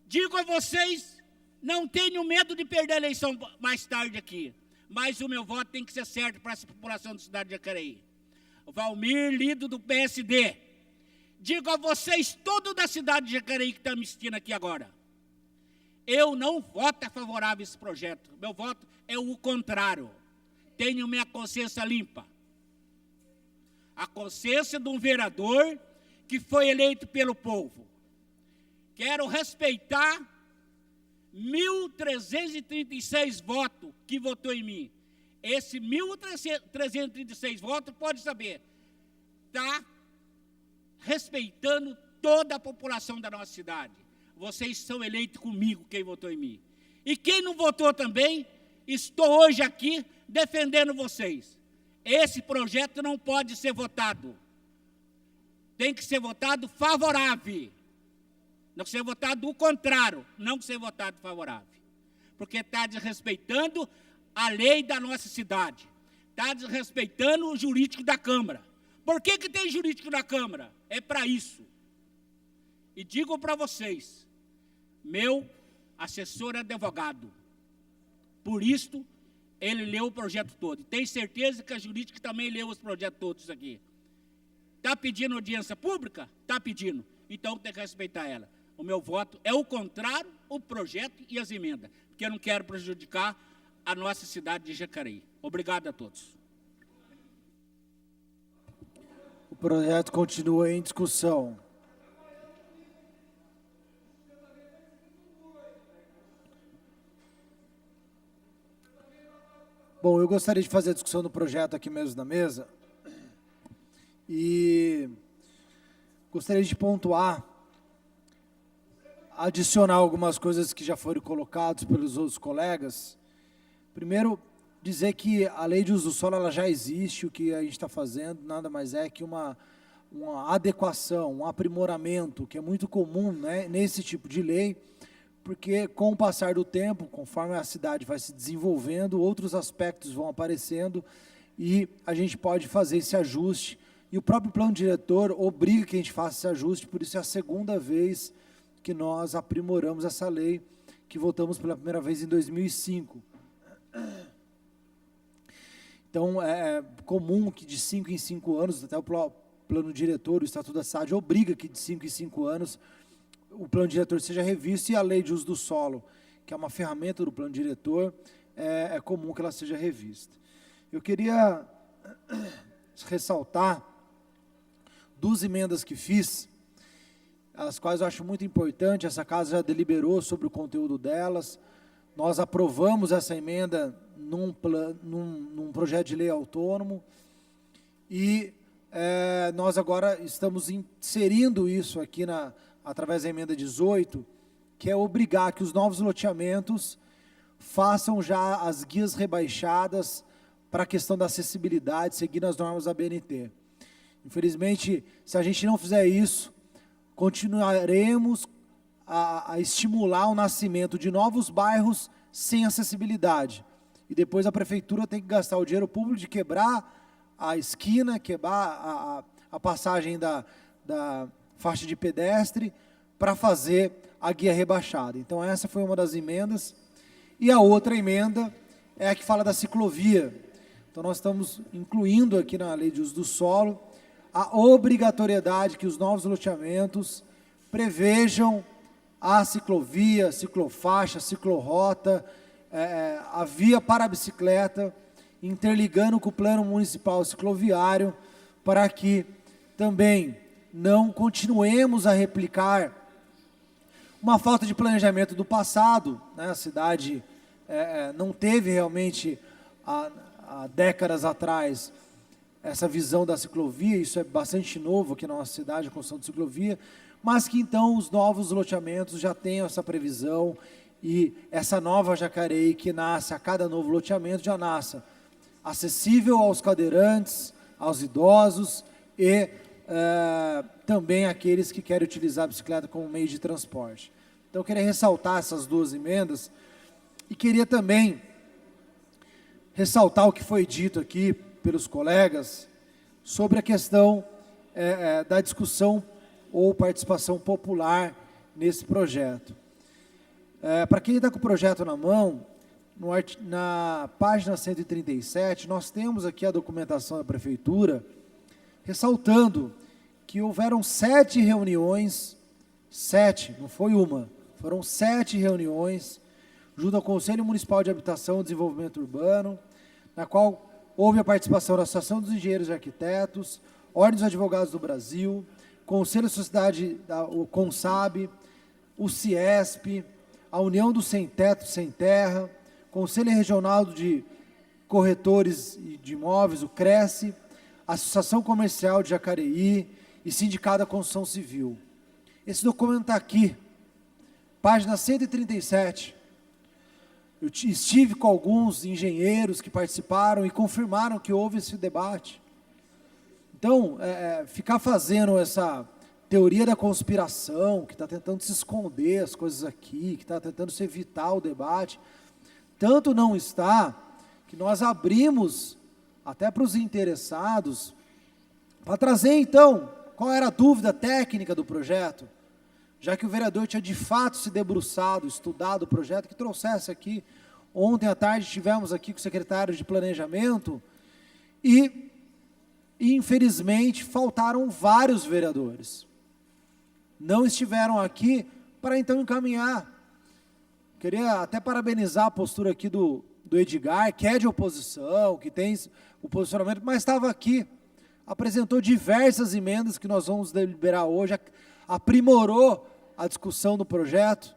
Digo a vocês, não tenho medo de perder a eleição mais tarde aqui, mas o meu voto tem que ser certo para essa população da cidade de Jacareí. Valmir, líder do PSD. Digo a vocês, todo da cidade de Jacareí que está me assistindo aqui agora, eu não voto favorável a esse projeto. Meu voto é o contrário. Tenho minha consciência limpa. A consciência de um vereador que foi eleito pelo povo. Quero respeitar 1.336 votos que votou em mim. Esse 1.336 votos, pode saber, está respeitando toda a população da nossa cidade. Vocês são eleitos comigo, quem votou em mim. E quem não votou também, estou hoje aqui defendendo vocês. Esse projeto não pode ser votado. Tem que ser votado favorável. Não ser votado o contrário, não ser votado favorável. Porque está desrespeitando a lei da nossa cidade. Está desrespeitando o jurídico da Câmara. Por que tem jurídico da Câmara? É para isso. E digo para vocês, meu assessor é advogado. Por isso, ele leu o projeto todo. Tenho certeza que a jurídica também leu os projetos todos aqui. Está pedindo audiência pública? Está pedindo. Então tem que respeitar ela. O meu voto é o contrário, o projeto e as emendas. Porque eu não quero prejudicar a nossa cidade de Jacareí. Obrigado a todos. O projeto continua em discussão. Bom, eu gostaria de fazer a discussão do projeto aqui mesmo na mesa. E gostaria de pontuar, adicionar algumas coisas que já foram colocadas pelos outros colegas. Primeiro, dizer que a lei de uso do solo ela já existe, o que a gente está fazendo nada mais é que uma adequação, um aprimoramento, que é muito comum, né, nesse tipo de lei, porque com o passar do tempo, conforme a cidade vai se desenvolvendo, outros aspectos vão aparecendo e a gente pode fazer esse ajuste, e o próprio plano diretor obriga que a gente faça esse ajuste, por isso é a segunda vez que nós aprimoramos essa lei, que votamos pela primeira vez em 2005. Então, é comum que de 5 em 5 anos, até o plano diretor, o Estatuto da Cidade, obriga que de 5 em 5 anos o plano diretor seja revisto, e a lei de uso do solo, que é uma ferramenta do plano diretor, é comum que ela seja revista. Eu queria ressaltar 2 emendas que fiz, as quais eu acho muito importante. Essa casa já deliberou sobre o conteúdo delas. Nós aprovamos essa emenda num projeto de lei autônomo, e nós agora estamos inserindo isso aqui através da emenda 18, que é obrigar que os novos loteamentos façam já as guias rebaixadas para a questão da acessibilidade, seguindo as normas da BNT. Infelizmente, se a gente não fizer isso, continuaremos a estimular o nascimento de novos bairros sem acessibilidade. E depois a prefeitura tem que gastar o dinheiro público de quebrar a esquina, quebrar a passagem da faixa de pedestre, para fazer a guia rebaixada. Então, essa foi uma das emendas. E a outra emenda é a que fala da ciclovia. Então, nós estamos incluindo aqui na lei de uso do solo a obrigatoriedade que os novos loteamentos prevejam a ciclovia, ciclofaixa, ciclorrota, a via para a bicicleta, interligando com o plano municipal cicloviário, para que também não continuemos a replicar uma falta de planejamento do passado, né? A cidade não teve realmente, há décadas atrás, essa visão da ciclovia. Isso é bastante novo aqui na nossa cidade, a construção de ciclovia, mas que então os novos loteamentos já tenham essa previsão, e essa nova Jacareí que nasce a cada novo loteamento já nasça acessível aos cadeirantes, aos idosos e também aqueles que querem utilizar a bicicleta como meio de transporte. Então, eu queria ressaltar essas 2 emendas, e queria também ressaltar o que foi dito aqui pelos colegas sobre a questão da discussão ou participação popular nesse projeto. Para quem está com o projeto na mão, na página 137, nós temos aqui a documentação da prefeitura, ressaltando que houveram 7 reuniões, 7, não foi uma, foram 7 reuniões, junto ao Conselho Municipal de Habitação e Desenvolvimento Urbano, na qual houve a participação da Associação dos Engenheiros e Arquitetos, Ordem dos Advogados do Brasil, Conselho de Sociedade, o CONSAB, o CIESP, a União do Sem Teto, Sem Terra, Conselho Regional de Corretores de Imóveis, o CRECE, Associação Comercial de Jacareí e Sindicato da Construção Civil. Esse documento está aqui, página 137. Eu estive com alguns engenheiros que participaram e confirmaram que houve esse debate. Então, ficar fazendo essa teoria da conspiração, que está tentando se esconder as coisas aqui, que está tentando se evitar o debate, tanto não está, que nós abrimos até para os interessados, para trazer então, qual era a dúvida técnica do projeto, já que o vereador tinha de fato se debruçado, estudado o projeto, que trouxesse aqui. Ontem à tarde estivemos aqui com o secretário de Planejamento e, infelizmente, faltaram vários vereadores. Não estiveram aqui para então encaminhar. Queria até parabenizar a postura aqui do Edgar, que é de oposição, que tem o posicionamento, mas estava aqui, apresentou diversas emendas que nós vamos deliberar hoje, aprimorou a discussão do projeto,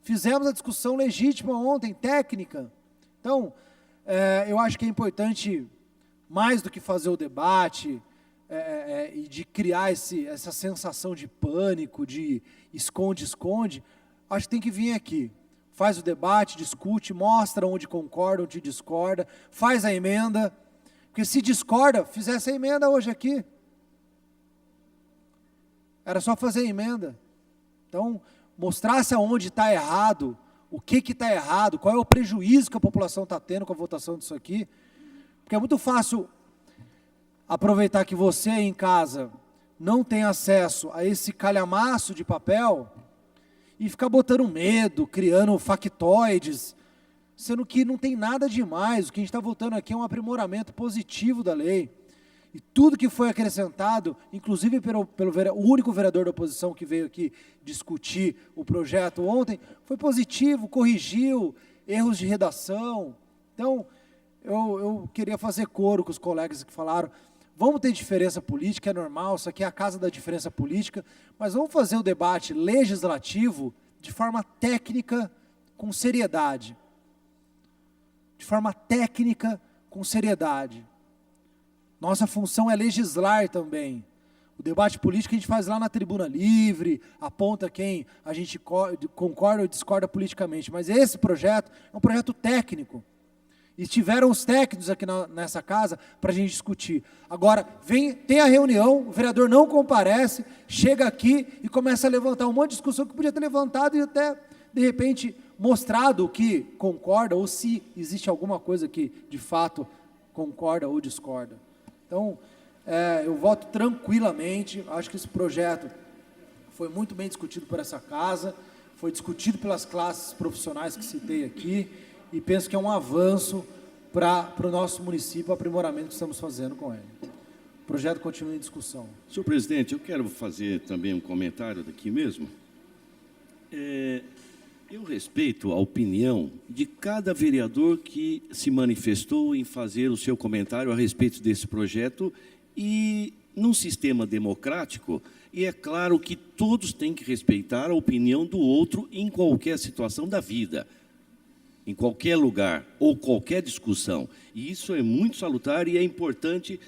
fizemos a discussão legítima ontem, técnica. Então, eu acho que é importante, mais do que fazer o debate, e de criar essa sensação de pânico, de esconde-esconde, acho que tem que vir aqui. Faz o debate, discute, mostra onde concorda, onde discorda, faz a emenda, porque se discorda, fizesse a emenda hoje aqui. Era só fazer a emenda. Então, mostrasse aonde está errado, o que está errado, qual é o prejuízo que a população está tendo com a votação disso aqui. Porque é muito fácil aproveitar que você em casa não tem acesso a esse calhamaço de papel e ficar botando medo, criando factoides, sendo que não tem nada demais. O que a gente está votando aqui é um aprimoramento positivo da lei. E tudo que foi acrescentado, inclusive o único vereador da oposição que veio aqui discutir o projeto ontem, foi positivo, corrigiu erros de redação. Então, eu queria fazer coro com os colegas que falaram, vamos ter diferença política, é normal, isso aqui é a casa da diferença política, mas vamos fazer o debate legislativo de forma técnica, com seriedade. De forma técnica, com seriedade. Nossa função é legislar também. O debate político a gente faz lá na tribuna livre, aponta quem a gente concorda ou discorda politicamente, mas esse projeto é um projeto técnico. E tiveram os técnicos aqui nessa casa para a gente discutir. Agora, tem a reunião, o vereador não comparece, chega aqui e começa a levantar um monte de discussão que podia ter levantado e até, de repente, mostrado o que concorda, ou se existe alguma coisa que, de fato, concorda ou discorda. Então, eu voto tranquilamente, acho que esse projeto foi muito bem discutido por essa casa, foi discutido pelas classes profissionais que citei aqui, e penso que é um avanço para o nosso município, o aprimoramento que estamos fazendo com ele. O projeto continua em discussão. Senhor presidente, eu quero fazer também um comentário daqui mesmo. Eu respeito a opinião de cada vereador que se manifestou em fazer o seu comentário a respeito desse projeto e, num sistema democrático, e é claro que todos têm que respeitar a opinião do outro em qualquer situação da vida, em qualquer lugar ou qualquer discussão. E isso é muito salutar e é importante.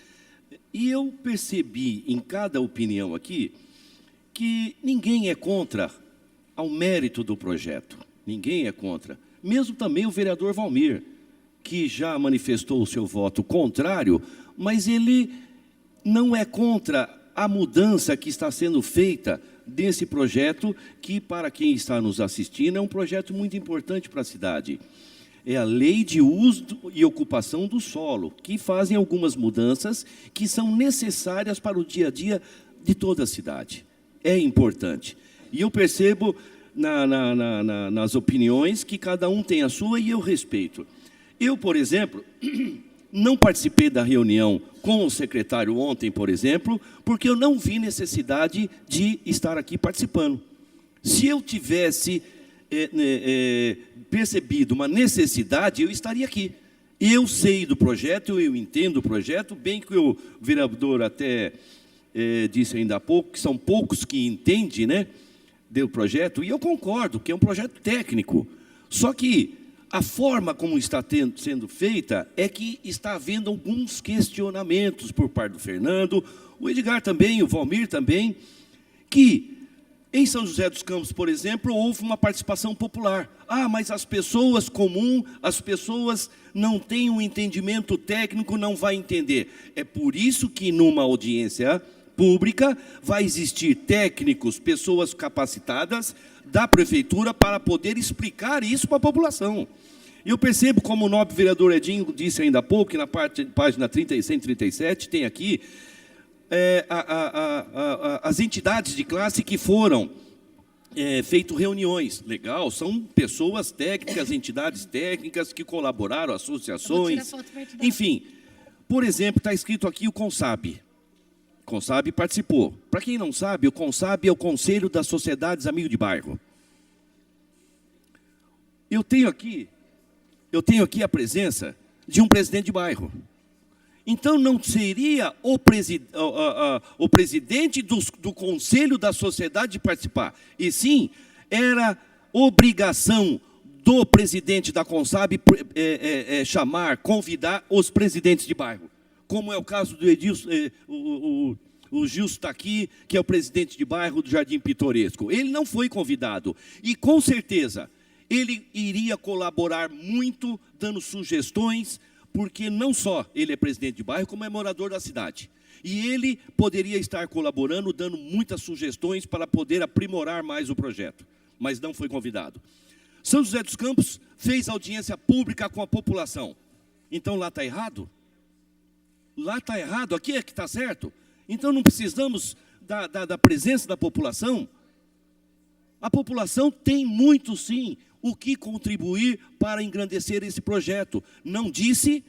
E eu percebi em cada opinião aqui que ninguém é contra ao mérito do projeto. Ninguém é contra. Mesmo também o vereador Valmir, que já manifestou o seu voto contrário, mas ele não é contra a mudança que está sendo feita desse projeto, que, para quem está nos assistindo, é um projeto muito importante para a cidade. É a Lei de Uso e Ocupação do Solo, que fazem algumas mudanças que são necessárias para o dia a dia de toda a cidade. É importante. E eu percebo nas opiniões que cada um tem a sua e eu respeito. Eu, por exemplo, não participei da reunião com o secretário ontem, por exemplo, porque eu não vi necessidade de estar aqui participando. Se eu tivesse percebido uma necessidade, eu estaria aqui. Eu sei do projeto, eu entendo o projeto, bem que o vereador até disse ainda há pouco, que são poucos que entendem, né, do projeto, e eu concordo que é um projeto técnico. Só que a forma como está sendo feita é que está havendo alguns questionamentos por parte do Fernando, o Edgar também, o Valmir também, que em São José dos Campos, por exemplo, houve uma participação popular. Ah, mas as pessoas comuns, as pessoas não têm um entendimento técnico, não vai entender. É por isso que numa audiência pública vai existir técnicos, pessoas capacitadas da prefeitura para poder explicar isso para a população. E eu percebo, como o nobre vereador Edinho disse ainda há pouco, que na página 36 e 37 tem aqui as entidades de classe que foram feito reuniões. Legal, são pessoas técnicas, entidades técnicas que colaboraram, associações, enfim. Por exemplo, está escrito aqui o CONSAB. O CONSAB participou. Para quem não sabe, o CONSAB é o Conselho das Sociedades Amigos de Bairro. Eu tenho aqui a presença de um presidente de bairro. Então, não seria o presidente do Conselho da Sociedade de participar, e sim, era obrigação do presidente da CONSAB convidar os presidentes de bairro. Como é o caso do Edilson, o Gilson está aqui, que é o presidente de bairro do Jardim Pitoresco. Ele não foi convidado. E, com certeza, ele iria colaborar muito, dando sugestões, porque não só ele é presidente de bairro, como é morador da cidade. E ele poderia estar colaborando, dando muitas sugestões para poder aprimorar mais o projeto. Mas não foi convidado. São José dos Campos fez audiência pública com a população. Então, lá está errado? lá está errado, aqui é que está certo. Então não precisamos da presença da população. A população tem muito, sim, o que contribuir para engrandecer esse projeto. Não disse,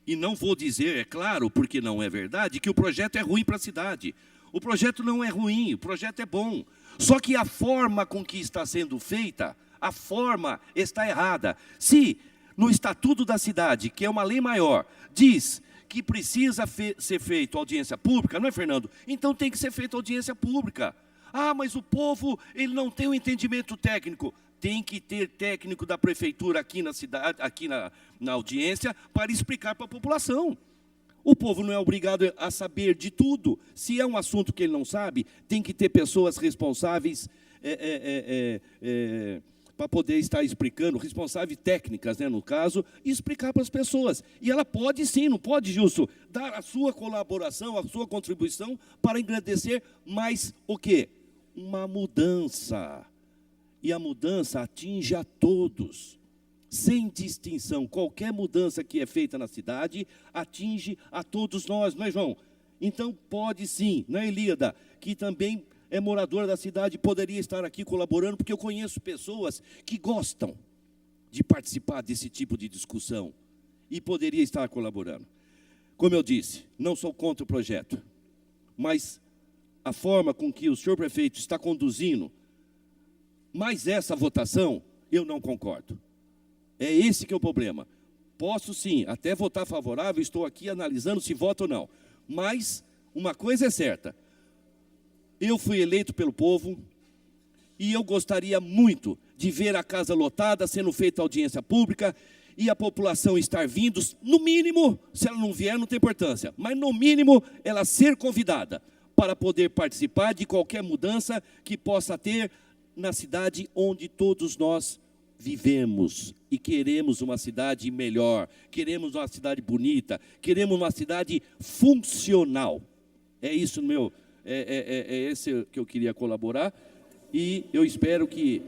e não vou dizer, é claro, porque não é verdade, que o projeto é ruim para a cidade. O projeto não é ruim, o projeto é bom. Só que a forma com que está sendo feita, a forma está errada. Se no Estatuto da Cidade, que é uma lei maior, diz que precisa ser feita audiência pública, não é, Fernando? Então tem que ser feita audiência pública. Ah, mas o povo, ele não tem um entendimento técnico. Tem que ter técnico da prefeitura aqui na cidade, aqui na audiência, para explicar para a população. O povo não é obrigado a saber de tudo. Se é um assunto que ele não sabe, tem que ter pessoas responsáveis para poder estar explicando, responsáveis técnicas, né, no caso, e explicar para as pessoas. E ela pode sim, não pode, Gilson, dar a sua colaboração, a sua contribuição para engrandecer mais o quê? Uma mudança. E a mudança atinge a todos, sem distinção. Qualquer mudança que é feita na cidade atinge a todos nós, não é, João? Então pode sim, não é, Elíada, que também é moradora da cidade, poderia estar aqui colaborando, porque eu conheço pessoas que gostam de participar desse tipo de discussão e poderia estar colaborando. Como eu disse, não sou contra o projeto, mas a forma com que o senhor prefeito está conduzindo, mas essa votação, eu não concordo. É esse que é o problema. Posso sim, até votar favorável, estou aqui analisando se voto ou não. Mas uma coisa é certa, eu fui eleito pelo povo e eu gostaria muito de ver a casa lotada, sendo feita audiência pública e a população estar vindo, no mínimo, se ela não vier não tem importância, mas no mínimo ela ser convidada para poder participar de qualquer mudança que possa ter na cidade onde todos nós vivemos e queremos uma cidade melhor, queremos uma cidade bonita, queremos uma cidade funcional. É isso, esse que eu queria colaborar e eu espero que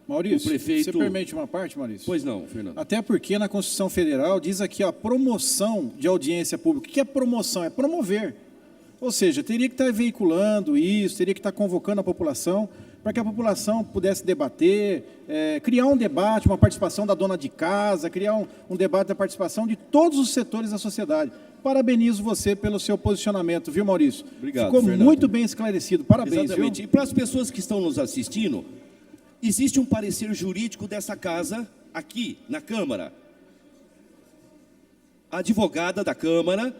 Maurício, o prefeito... você permite uma parte, Maurício? Pois não, Fernando. Até porque na Constituição Federal diz aqui a promoção de audiência pública. O que é promoção? É promover. Ou seja, teria que estar veiculando isso, teria que estar convocando a população para que a população pudesse debater, criar um debate, uma participação da dona de casa, criar um debate da participação de todos os setores da sociedade. Parabenizo você pelo seu posicionamento, viu, Maurício? Obrigado, Ficou Fernando. muito bem esclarecido. Parabéns, Exatamente. viu? E para as pessoas que estão nos assistindo, existe um parecer jurídico dessa casa aqui na Câmara. A advogada da Câmara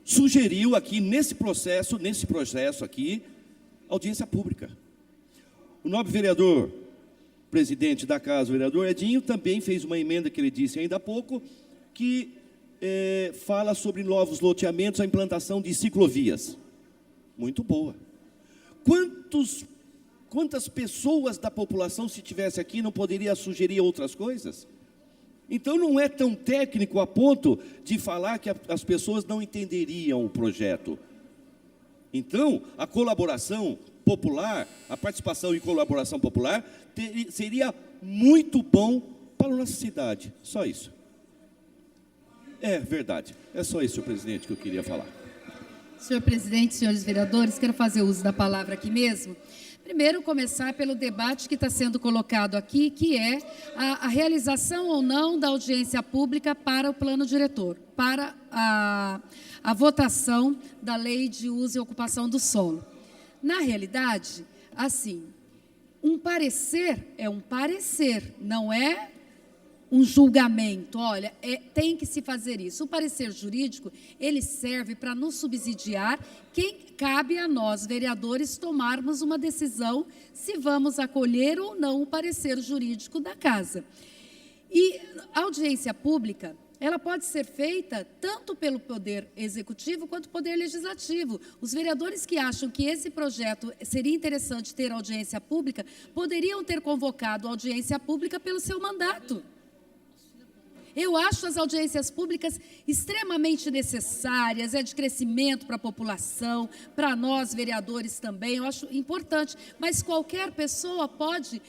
sugeriu aqui nesse processo aqui, audiência pública. O nobre vereador, presidente da casa, o vereador Edinho, também fez uma emenda que ele disse ainda há pouco, que fala sobre novos loteamentos, a implantação de ciclovias. Muito boa. Quantas pessoas da população, se tivesse aqui, não poderia sugerir outras coisas? Então não é tão técnico a ponto de falar que as pessoas não entenderiam o projeto. Então, a colaboração popular, a participação e colaboração popular seria muito bom para a nossa cidade. Só isso. É verdade. É só isso, senhor presidente, que eu queria falar. Senhor presidente, senhores vereadores, quero fazer uso da palavra aqui mesmo. Primeiro, começar pelo debate que está sendo colocado aqui, que é a realização ou não da audiência pública para o plano diretor, para a votação da lei de uso e ocupação do solo. Na realidade, assim, um parecer é um parecer, não é um julgamento. Olha, tem que se fazer isso. O parecer jurídico, ele serve para nos subsidiar quem cabe a nós, vereadores, tomarmos uma decisão se vamos acolher ou não o parecer jurídico da casa. E a audiência pública, ela pode ser feita tanto pelo Poder Executivo quanto pelo Poder Legislativo. Os vereadores que acham que esse projeto seria interessante ter audiência pública, poderiam ter convocado a audiência pública pelo seu mandato. Eu acho as audiências públicas extremamente necessárias, é de crescimento para a população, para nós vereadores também, eu acho importante, mas qualquer pessoa pode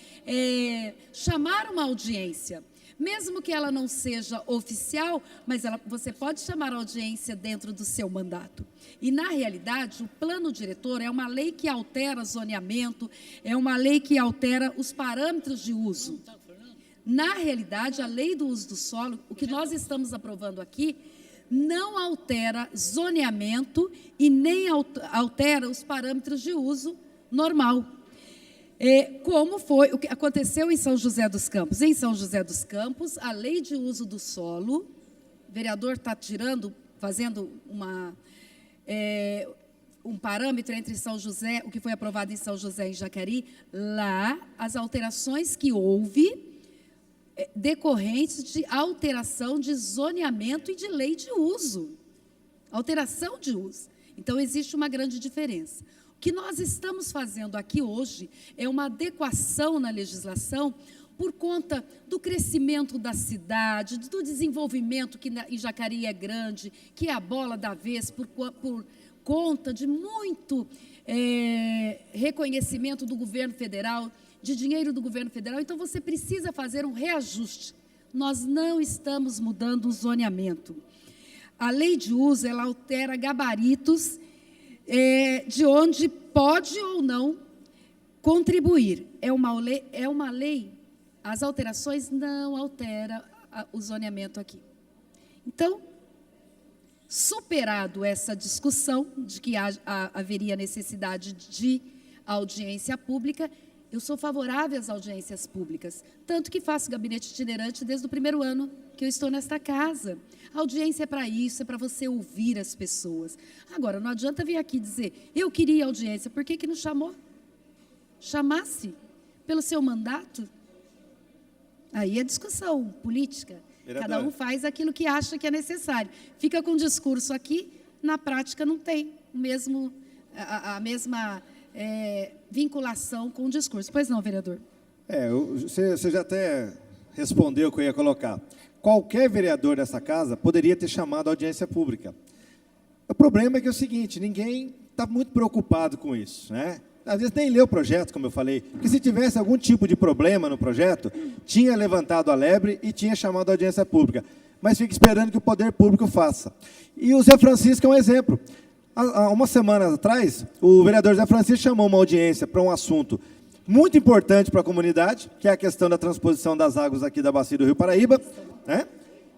chamar uma audiência. Mesmo que ela não seja oficial, mas você pode chamar a audiência dentro do seu mandato. E, na realidade, o plano diretor é uma lei que altera zoneamento, é uma lei que altera os parâmetros de uso. Na realidade, a lei do uso do solo, o que nós estamos aprovando aqui, não altera zoneamento e nem altera os parâmetros de uso normal. Como foi o que aconteceu em São José dos Campos. Em São José dos Campos, a lei de uso do solo, o vereador está fazendo um parâmetro entre São José, o que foi aprovado em São José e Jacareí, lá as alterações que houve decorrentes de alteração de zoneamento e de lei de uso. Alteração de uso. Então, existe uma grande diferença. O que nós estamos fazendo aqui hoje é uma adequação na legislação por conta do crescimento da cidade, do desenvolvimento que em Jacareí é grande, que é a bola da vez, por conta de muito reconhecimento do governo federal, de dinheiro do governo federal. Então, você precisa fazer um reajuste. Nós não estamos mudando o zoneamento. A lei de uso, ela altera gabaritos de onde pode ou não contribuir. É uma lei, as alterações não alteram o zoneamento aqui. Então, superado essa discussão de que haveria necessidade de audiência pública, eu sou favorável às audiências públicas, tanto que faço gabinete itinerante desde o primeiro ano que eu estou nesta casa. A audiência é para isso, é para você ouvir as pessoas. Agora, não adianta vir aqui dizer, eu queria audiência, por que não chamou? Chamasse pelo seu mandato. Aí é discussão política. Cada um faz aquilo que acha que é necessário. Fica com o discurso aqui, na prática não tem a mesma vinculação com o discurso. Pois não, vereador? Você já até respondeu o que eu ia colocar. Qualquer vereador dessa casa poderia ter chamado a audiência pública. O problema é que é o seguinte, ninguém está muito preocupado com isso, né? Às vezes nem lê o projeto, como eu falei, porque se tivesse algum tipo de problema no projeto, tinha levantado a lebre e tinha chamado a audiência pública, mas fica esperando que o poder público faça. E o Zé Francisco é um exemplo. Há umas semanas atrás, o vereador Zé Francisco chamou uma audiência para um assunto muito importante para a comunidade, que é a questão da transposição das águas aqui da bacia do Rio Paraíba, né?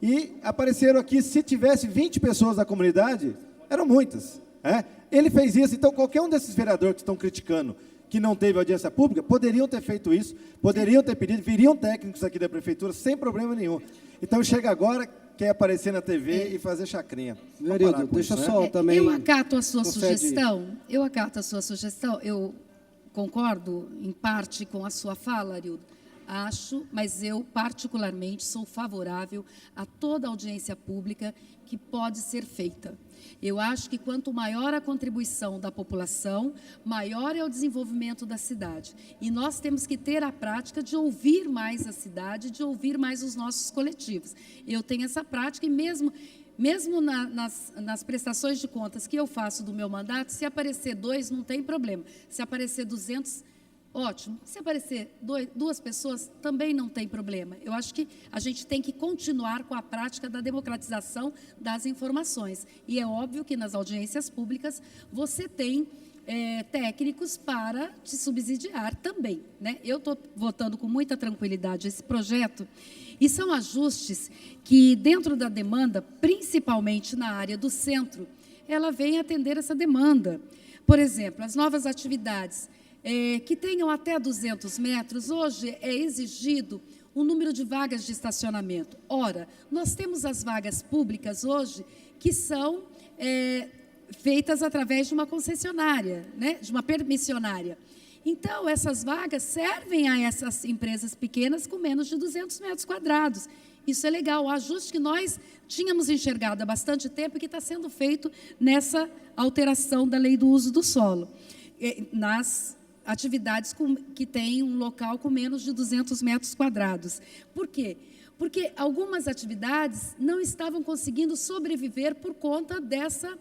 E apareceram aqui, se tivesse 20 pessoas da comunidade, eram muitas, né? Ele fez isso, então qualquer um desses vereadores que estão criticando que não teve audiência pública, poderiam ter feito isso, poderiam ter pedido, viriam técnicos aqui da prefeitura sem problema nenhum. Então chega agora, quer aparecer na TV e fazer chacrinha. Vereador, deixa só também... Eu acato a sua sugestão, eu concordo em parte com a sua fala, Arildo, mas eu particularmente sou favorável a toda audiência pública que pode ser feita. Eu acho que quanto maior a contribuição da população, maior é o desenvolvimento da cidade. E nós temos que ter a prática de ouvir mais a cidade, de ouvir mais os nossos coletivos. Eu tenho essa prática e mesmo nas prestações de contas que eu faço do meu mandato, se aparecer 2, não tem problema. Se aparecer 200, ótimo. Se aparecer 2 pessoas, também não tem problema. Eu acho que a gente tem que continuar com a prática da democratização das informações. E é óbvio que nas audiências públicas você tem técnicos para te subsidiar também, né? Eu estou votando com muita tranquilidade esse projeto e são ajustes que, dentro da demanda, principalmente na área do centro, ela vem atender essa demanda. Por exemplo, as novas atividades que tenham até 200 metros, hoje é exigido um número de vagas de estacionamento. Ora, nós temos as vagas públicas hoje que são feitas através de uma concessionária, né, de uma permissionária. Então, essas vagas servem a essas empresas pequenas com menos de 200 metros quadrados. Isso é legal, o ajuste que nós tínhamos enxergado há bastante tempo e que está sendo feito nessa alteração da lei do uso do solo. Nas atividades que têm um local com menos de 200 metros quadrados. Por quê? Porque algumas atividades não estavam conseguindo sobreviver por conta dessa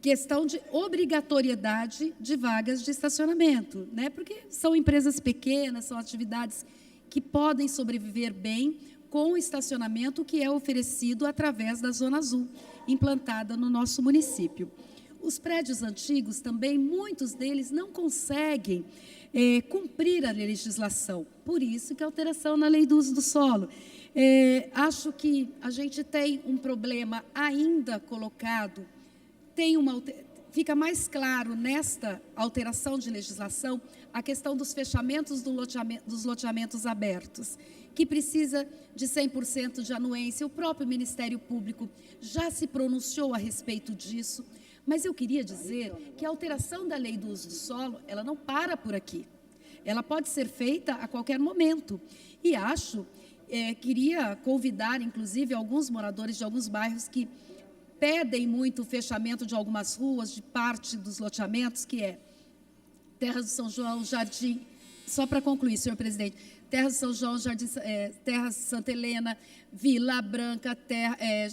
questão de obrigatoriedade de vagas de estacionamento, né? Porque são empresas pequenas, são atividades que podem sobreviver bem com o estacionamento que é oferecido através da Zona Azul, implantada no nosso município. Os prédios antigos também, muitos deles não conseguem cumprir a legislação, por isso que a alteração na lei do uso do solo. Acho que a gente tem um problema ainda colocado, fica mais claro nesta alteração de legislação a questão dos fechamentos dos loteamentos abertos, que precisa de 100% de anuência. O próprio Ministério Público já se pronunciou a respeito disso, mas eu queria dizer que a alteração da lei do uso do solo, ela não para por aqui. Ela pode ser feita a qualquer momento. E queria convidar, inclusive, alguns moradores de alguns bairros que pedem muito o fechamento de algumas ruas, de parte dos loteamentos, que é Terra do São João, Jardim... Só para concluir, senhor presidente, Terra do São João, Jardim, Terra de Santa Helena, Vila Branca,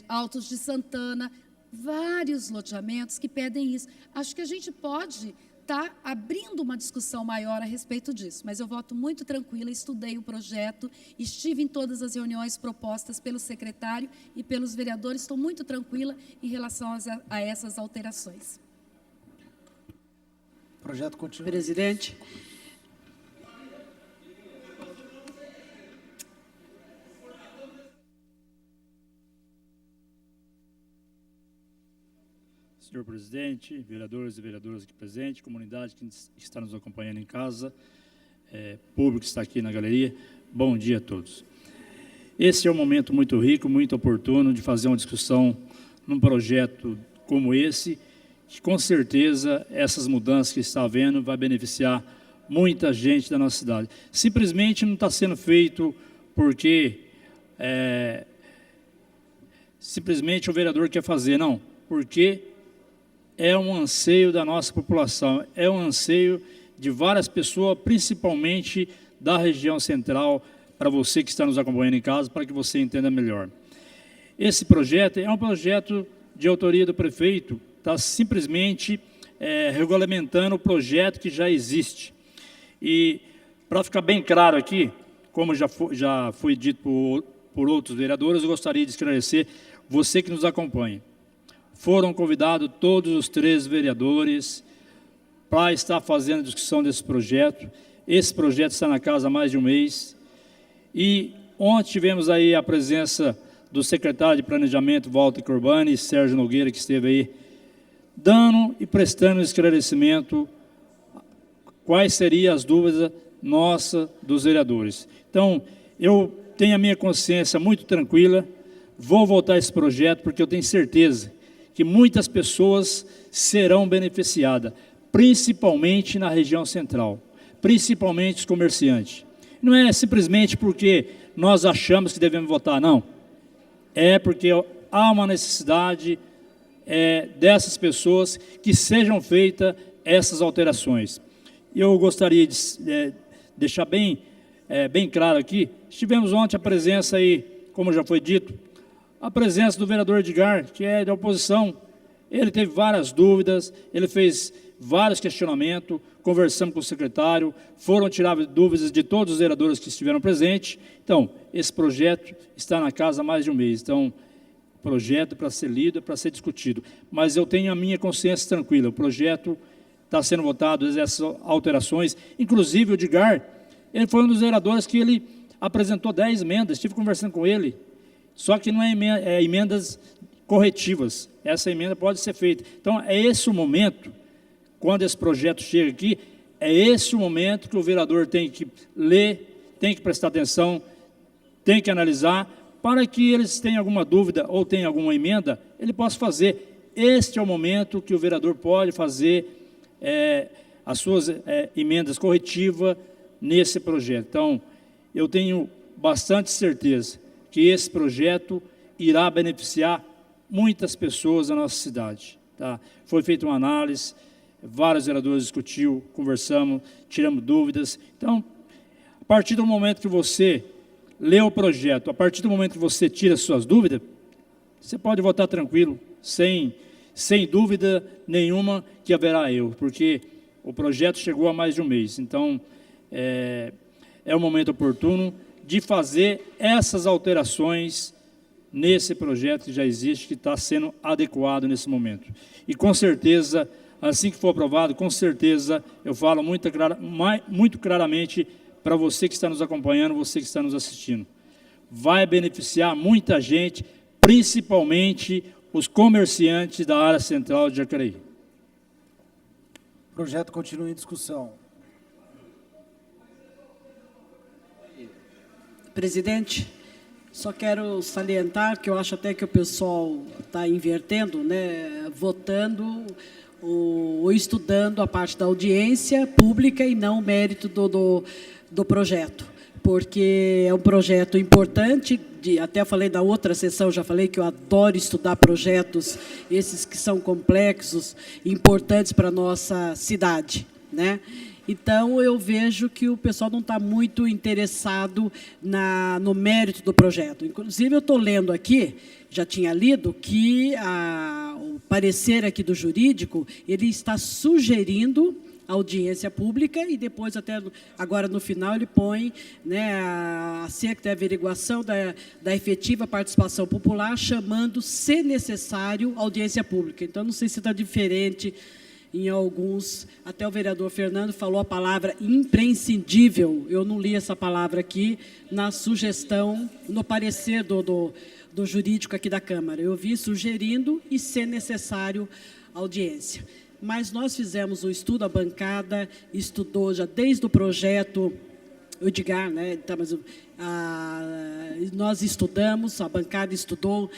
Altos de Santana, vários loteamentos que pedem isso. Acho que a gente pode estar abrindo uma discussão maior a respeito disso, mas eu voto muito tranquila, estudei o projeto, estive em todas as reuniões propostas pelo secretário e pelos vereadores, estou muito tranquila em relação a essas alterações. O projeto continua. Presidente. Senhor presidente, vereadores e vereadoras aqui presentes, comunidade que está nos acompanhando em casa, público que está aqui na galeria, bom dia a todos. Esse é um momento muito rico, muito oportuno de fazer uma discussão num projeto como esse, que com certeza essas mudanças que está havendo vai beneficiar muita gente da nossa cidade. Simplesmente não está sendo feito porque simplesmente o vereador quer fazer, não, porque é um anseio da nossa população, é um anseio de várias pessoas, principalmente da região central, para você que está nos acompanhando em casa, para que você entenda melhor. Esse projeto é um projeto de autoria do prefeito, está simplesmente regulamentando o projeto que já existe. E, para ficar bem claro aqui, como já foi dito por outros vereadores, eu gostaria de esclarecer, você que nos acompanha. Foram convidados todos os 3 vereadores para estar fazendo a discussão desse projeto. Esse projeto está na casa há mais de um mês. E ontem tivemos aí a presença do secretário de Planejamento, Walter Corbani, e Sérgio Nogueira, que esteve aí, dando e prestando esclarecimento quais seriam as dúvidas nossas dos vereadores. Então, eu tenho a minha consciência muito tranquila, vou votar esse projeto, porque eu tenho certeza que muitas pessoas serão beneficiadas, principalmente na região central, principalmente os comerciantes. Não é simplesmente porque nós achamos que devemos votar, não. É porque há uma necessidade dessas pessoas que sejam feitas essas alterações. Eu gostaria de deixar bem claro aqui, tivemos ontem a presença aí, como já foi dito, a presença do vereador Edgar, que é da oposição. Ele teve várias dúvidas, ele fez vários questionamentos, conversamos com o secretário, foram tirar dúvidas de todos os vereadores que estiveram presentes. Então, esse projeto está na casa há mais de um mês. Então, projeto para ser lido, para ser discutido. Mas eu tenho a minha consciência tranquila, o projeto está sendo votado, essas alterações. Inclusive, o Edgar, ele foi um dos vereadores que ele apresentou 10 emendas, estive conversando com ele. Só que não é emendas corretivas, essa emenda pode ser feita. Então, é esse o momento, quando esse projeto chega aqui, é esse o momento que o vereador tem que ler, tem que prestar atenção, tem que analisar, para que eles tenham alguma dúvida ou tenham alguma emenda, ele possa fazer. Este é o momento que o vereador pode fazer as suas emendas corretivas nesse projeto. Então, eu tenho bastante certeza que esse projeto irá beneficiar muitas pessoas da nossa cidade. Tá? Foi feita uma análise, vários vereadores discutiu, conversamos, tiramos dúvidas. Então, a partir do momento que você lê o projeto, a partir do momento que você tira suas dúvidas, você pode votar tranquilo, sem dúvida nenhuma que haverá erro, porque o projeto chegou há mais de um mês. Então, é um momento oportuno de fazer essas alterações nesse projeto que já existe, que está sendo adequado nesse momento. E com certeza, assim que for aprovado, com certeza, eu falo muito claramente para você que está nos acompanhando, você que está nos assistindo. Vai beneficiar muita gente, principalmente os comerciantes da área central de Jacareí. O projeto continua em discussão. Presidente, só quero salientar que eu acho até que o pessoal está invertendo, né, votando ou estudando a parte da audiência pública e não o mérito do projeto, porque é um projeto importante. Até falei da outra sessão, já falei que eu adoro estudar projetos, esses que são complexos, importantes para a nossa cidade, né? Então, eu vejo que o pessoal não está muito interessado no mérito do projeto. Inclusive, eu estou lendo aqui, já tinha lido, que o parecer aqui do jurídico, ele está sugerindo audiência pública e depois, até agora no final, ele põe, né, acerca da averiguação da efetiva participação popular, chamando, se necessário, audiência pública. Então, não sei se está diferente em alguns, até o vereador Fernando falou a palavra imprescindível, eu não li essa palavra aqui na sugestão, no parecer do jurídico aqui da Câmara. Eu vi sugerindo e, se necessário, audiência. Mas nós fizemos um estudo, a bancada estudou já desde o projeto, o Edgar, né? Então, nós estudamos, a bancada estudou,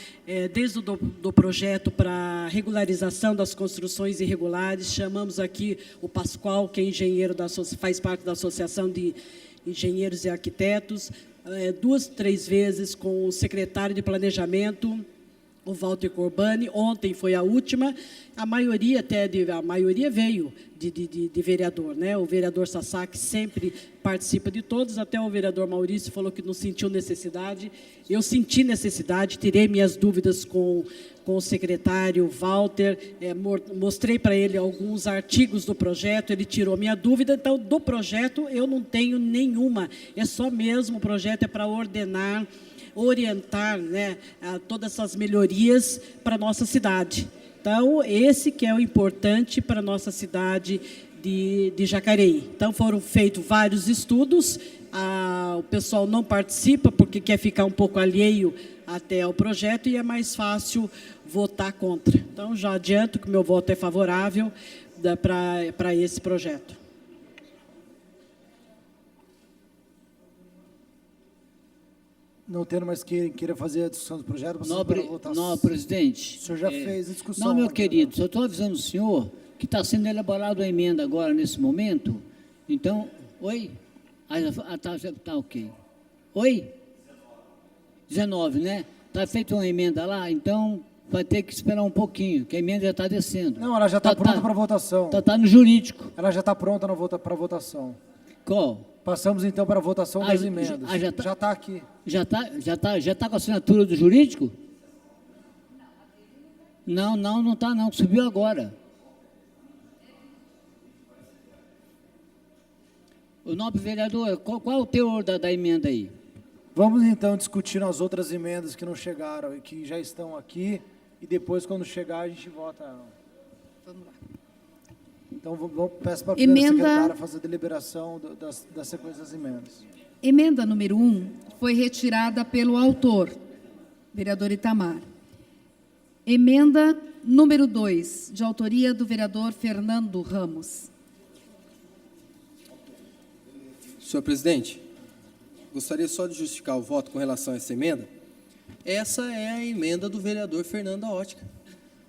desde o projeto para regularização das construções irregulares, chamamos aqui o Pascoal, que é engenheiro, faz parte da Associação de Engenheiros e Arquitetos, 2, 3 vezes com o secretário de Planejamento, o Walter Corbani. Ontem foi a última, a maioria veio de vereador, né? O vereador Sasaki sempre participa de todos, até o vereador Maurício falou que não sentiu necessidade. Eu senti necessidade, tirei minhas dúvidas com o secretário Walter, mostrei para ele alguns artigos do projeto, ele tirou minha dúvida. Então, do projeto eu não tenho nenhuma, é só mesmo, o projeto é para ordenar, orientar, né, todas essas melhorias para a nossa cidade. Então, esse que é o importante para a nossa cidade de Jacareí. Então, foram feitos vários estudos, o pessoal não participa porque quer ficar um pouco alheio até ao projeto e é mais fácil votar contra. Então, já adianto que o meu voto é favorável para esse projeto. Não tendo mais queira fazer a discussão do projeto, passamos para a votação. Não, presidente. O senhor já fez a discussão. Não, meu querido, só estou avisando o senhor que está sendo elaborada a emenda agora, nesse momento. Então, oi? Tá ok. Oi? 19, né? Está feita uma emenda lá, então vai ter que esperar um pouquinho, que a emenda já está descendo. Não, ela já está pronta para votação. Está no jurídico. Ela já está pronta para votação. Qual? Passamos, então, para a votação das emendas. Já está aqui. Já está com a assinatura do jurídico? Não está, não. Subiu agora. O nobre vereador, qual é o teor da emenda aí? Vamos, então, discutir as outras emendas que não chegaram e que já estão aqui, e depois, quando chegar, a gente vota. Vamos lá. Então, peço para a primeira secretária fazer a deliberação da sequência das emendas. Emenda número 1 foi retirada pelo autor, vereador Itamar. Emenda número 2, de autoria do vereador Fernando Ramos. Senhor presidente, gostaria só de justificar o voto com relação a essa emenda. Essa é a emenda do vereador Fernando da Ótica.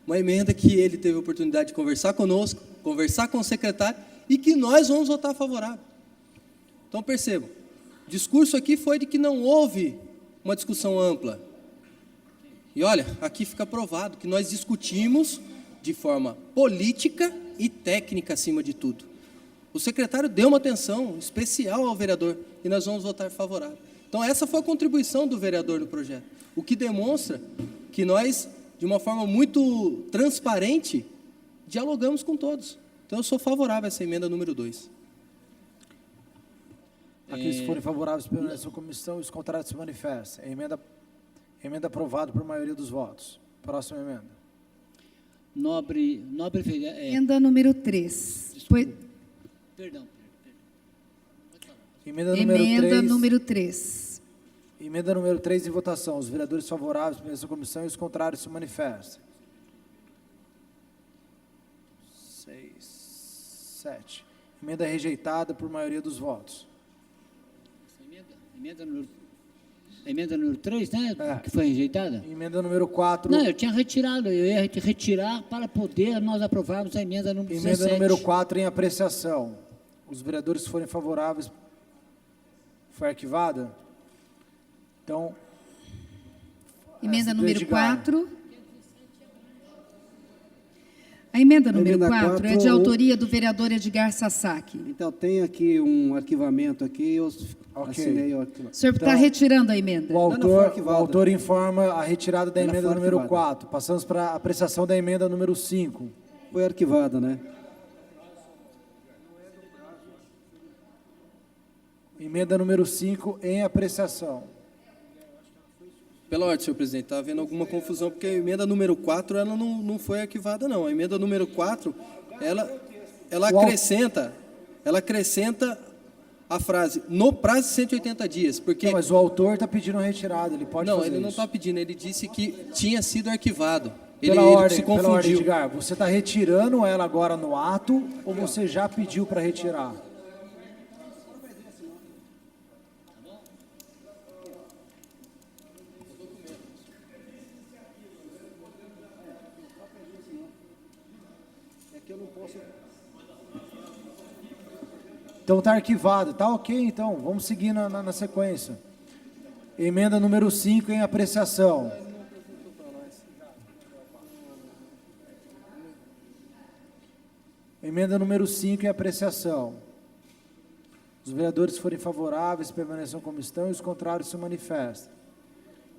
Uma emenda que ele teve a oportunidade de conversar conosco, conversar com o secretário e que nós vamos votar favorável. Então, percebam, o discurso aqui foi de que não houve uma discussão ampla. E olha, aqui fica provado que nós discutimos de forma política e técnica acima de tudo. O secretário deu uma atenção especial ao vereador e nós vamos votar favorável. Então, essa foi a contribuição do vereador no projeto, o que demonstra que nós, de uma forma muito transparente, dialogamos com todos. Então, eu sou favorável a essa emenda número 2. Aqueles que forem favoráveis permaneçam na comissão e os contrários se manifestem. Emenda aprovada por maioria dos votos. Próxima emenda. Nobre Emenda número 3. Perdão. Emenda número Emenda 3. número 3. Emenda número 3 em votação. Os vereadores favoráveis permaneçam na comissão e os contrários se manifestem. 6, 7. Emenda rejeitada por maioria dos votos. Emenda número 3, né? É. Que foi rejeitada? Emenda número 4. Não, eu tinha retirado. Eu ia retirar para poder nós aprovarmos a emenda número 17. Emenda número 4 em apreciação. Os vereadores que forem favoráveis. Foi arquivada? Então. Emenda essa do número Edgar. 4. A emenda número Emenda 4 é de 4, autoria do vereador Edgar Sasaki. Então, tem aqui um arquivamento aqui, eu Ok. assinei o arquivamento. O senhor está Então, retirando a emenda? O não foi autor, arquivada. o autor informa a retirada da Ela emenda foi número arquivada. 4. Passamos para a apreciação da emenda número 5. Foi arquivada, né? Emenda número 5 em apreciação. Pela ordem, senhor presidente, está havendo alguma confusão, porque a emenda número 4 ela não foi arquivada, não. A emenda número 4, ela acrescenta a frase, no prazo de 180 dias, porque... Não, mas o autor está pedindo retirada, ele pode Não, fazer ele não isso. está pedindo, ele disse que tinha sido arquivado. Ele Pela ordem, se pela ordem, confundiu. Edgar, você está retirando ela agora no ato ou você já pediu para retirar? Então está arquivado, tá ok então, vamos seguir na sequência. Emenda número 5 em apreciação. Emenda número 5 em apreciação. Os vereadores forem favoráveis, permaneçam como estão e os contrários se manifestem.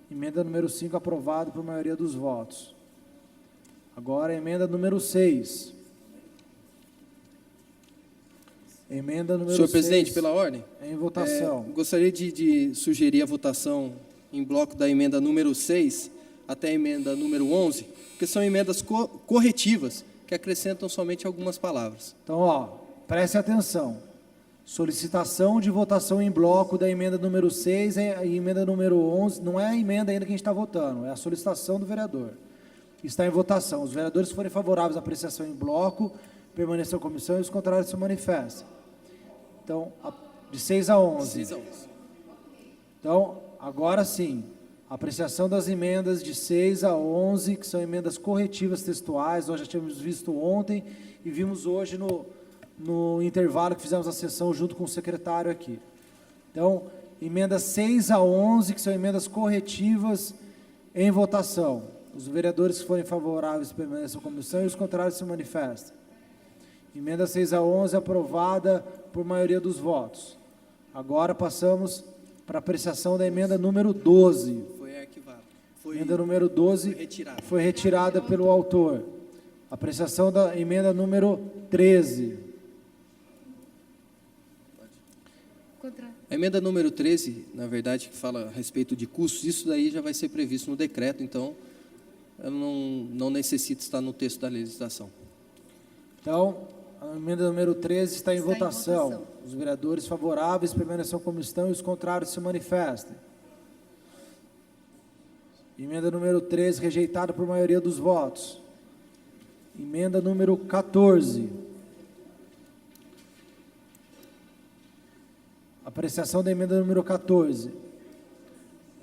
Emenda número 5 aprovado por maioria dos votos. Agora, emenda número 6. Emenda número 6. Senhor presidente, pela ordem, Em votação. gostaria de sugerir a votação em bloco da emenda número 6 até a emenda número 11, porque são emendas corretivas que acrescentam somente algumas palavras. Então, ó, preste atenção. Solicitação de votação em bloco da emenda número 6 e emenda número 11. Não é a emenda ainda que a gente está votando, é a solicitação do vereador. Está em votação. Os vereadores que forem favoráveis à apreciação em bloco, permaneçam na comissão e os contrários se manifestem. Então, de 6 a 11. 6 a 11. Então, agora sim, apreciação das emendas de 6 a 11, que são emendas corretivas textuais. Nós já tínhamos visto ontem e vimos hoje no intervalo que fizemos a sessão junto com o secretário aqui. Então, emendas 6 a 11, que são emendas corretivas em votação. Os vereadores que forem favoráveis permaneçam na comissão e os contrários se manifestem. Emenda 6 a 11 aprovada por maioria dos votos. Agora passamos para a apreciação da emenda número 12. Foi arquivado. Emenda número 12 foi retirada pelo autor. Apreciação da emenda número 13. A emenda número 13, na verdade, que fala a respeito de custos, isso daí já vai ser previsto no decreto, então ela não necessita estar no texto da legislação. Então, a emenda número 13 está em votação. Os vereadores favoráveis permaneçam como estão e os contrários se manifestem. Emenda número 13, rejeitada por maioria dos votos. Emenda número 14. Apreciação da emenda número 14.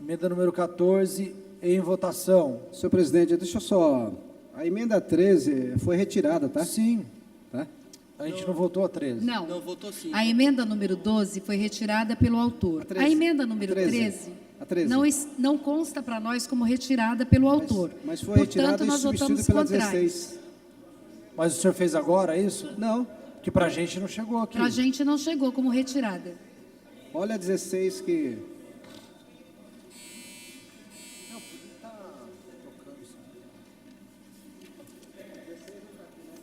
Emenda número 14 em votação. Senhor presidente, deixa eu só... A emenda 13 foi retirada, tá? Sim. Tá? A gente não votou a 13. Não. Não, votou sim. A emenda número 12 foi retirada pelo autor. A 13. A emenda número A 13. 13 não consta para nós como retirada pelo autor. Mas foi retirada Portanto, e nós votamos substituída pela contrários. 16. Mas o senhor fez agora isso? Não. Que pra gente não chegou aqui. Para a gente não chegou como retirada. Olha a 16 que...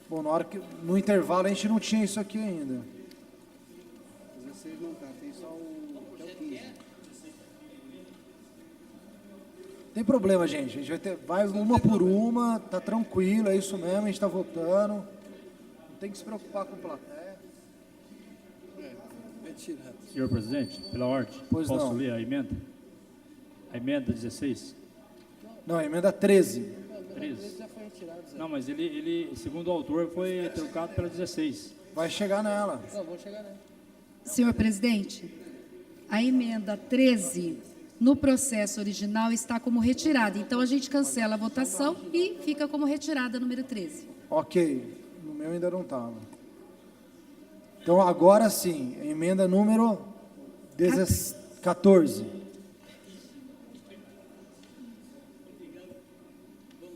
Bom, na hora que no intervalo a gente não tinha isso aqui ainda. 16 não tá, tem só o... Tem problema, gente. A gente vai uma por uma, tá tranquilo, é isso mesmo, a gente está votando. Não tem que se preocupar com plateia. Senhor presidente, pela ordem, Pois posso não. ler a emenda? A emenda 16? Não, emenda 13. 13. Não, mas ele, segundo o autor, foi trocado pela 16. Vai chegar nela. Senhor presidente, a emenda 13, no processo original, está como retirada. Então, a gente cancela a votação e fica como retirada a número 13. Ok, no meu ainda não estava. Então, agora sim, emenda número 14.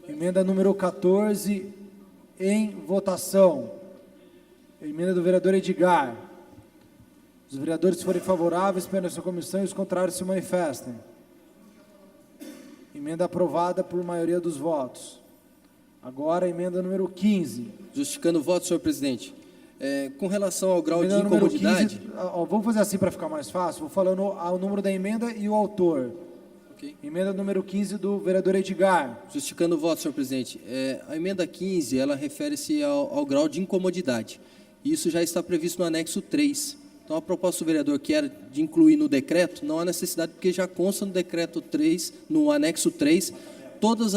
Emenda número 14 em votação. Emenda do vereador Edgar. Os vereadores, se forem favoráveis, pedem a sua comissão e os contrários se manifestem. Emenda aprovada por maioria dos votos. Agora, emenda número 15. Justificando o voto, senhor presidente. Com relação ao grau de Emenda número incomodidade... 15, vamos fazer assim para ficar mais fácil. Vou falando o número da emenda e o autor. Ok. Emenda número 15 do vereador Edgar. Justificando o voto, senhor presidente. A emenda 15, ela refere-se ao grau de incomodidade. Isso já está previsto no anexo 3. Então, a proposta do vereador, que era de incluir no decreto, não há necessidade, porque já consta no decreto 3, no anexo 3, todas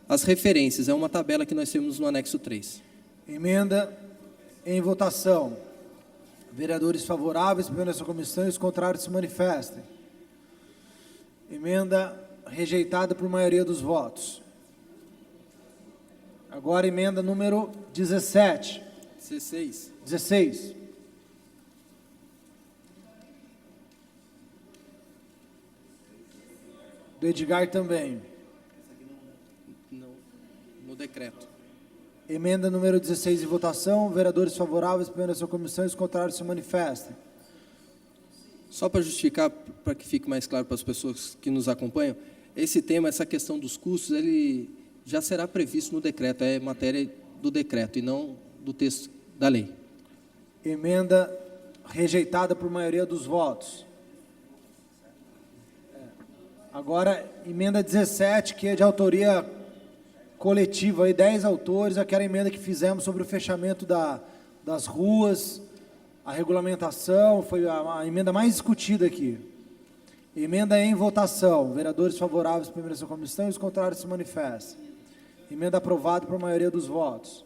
as referências. É uma tabela que nós temos no anexo 3. Emenda em votação. Vereadores favoráveis, pedem a sua comissão e os contrários se manifestem. Emenda rejeitada por maioria dos votos. Agora, emenda número 17. 16. Do Edgar também. No decreto. Emenda número 16 em votação. Vereadores favoráveis, pedem a sua comissão e os contrários se manifestem. Só para justificar, para que fique mais claro para as pessoas que nos acompanham, esse tema, essa questão dos custos, ele já será previsto no decreto, é matéria do decreto e não do texto da lei. Emenda rejeitada por maioria dos votos. Agora, emenda 17, que é de autoria coletiva, aí 10 autores, aquela emenda que fizemos sobre o fechamento das ruas, a regulamentação, foi a emenda mais discutida aqui. Emenda em votação. Vereadores favoráveis para a comissão e os contrários se manifestem. Emenda aprovada por maioria dos votos.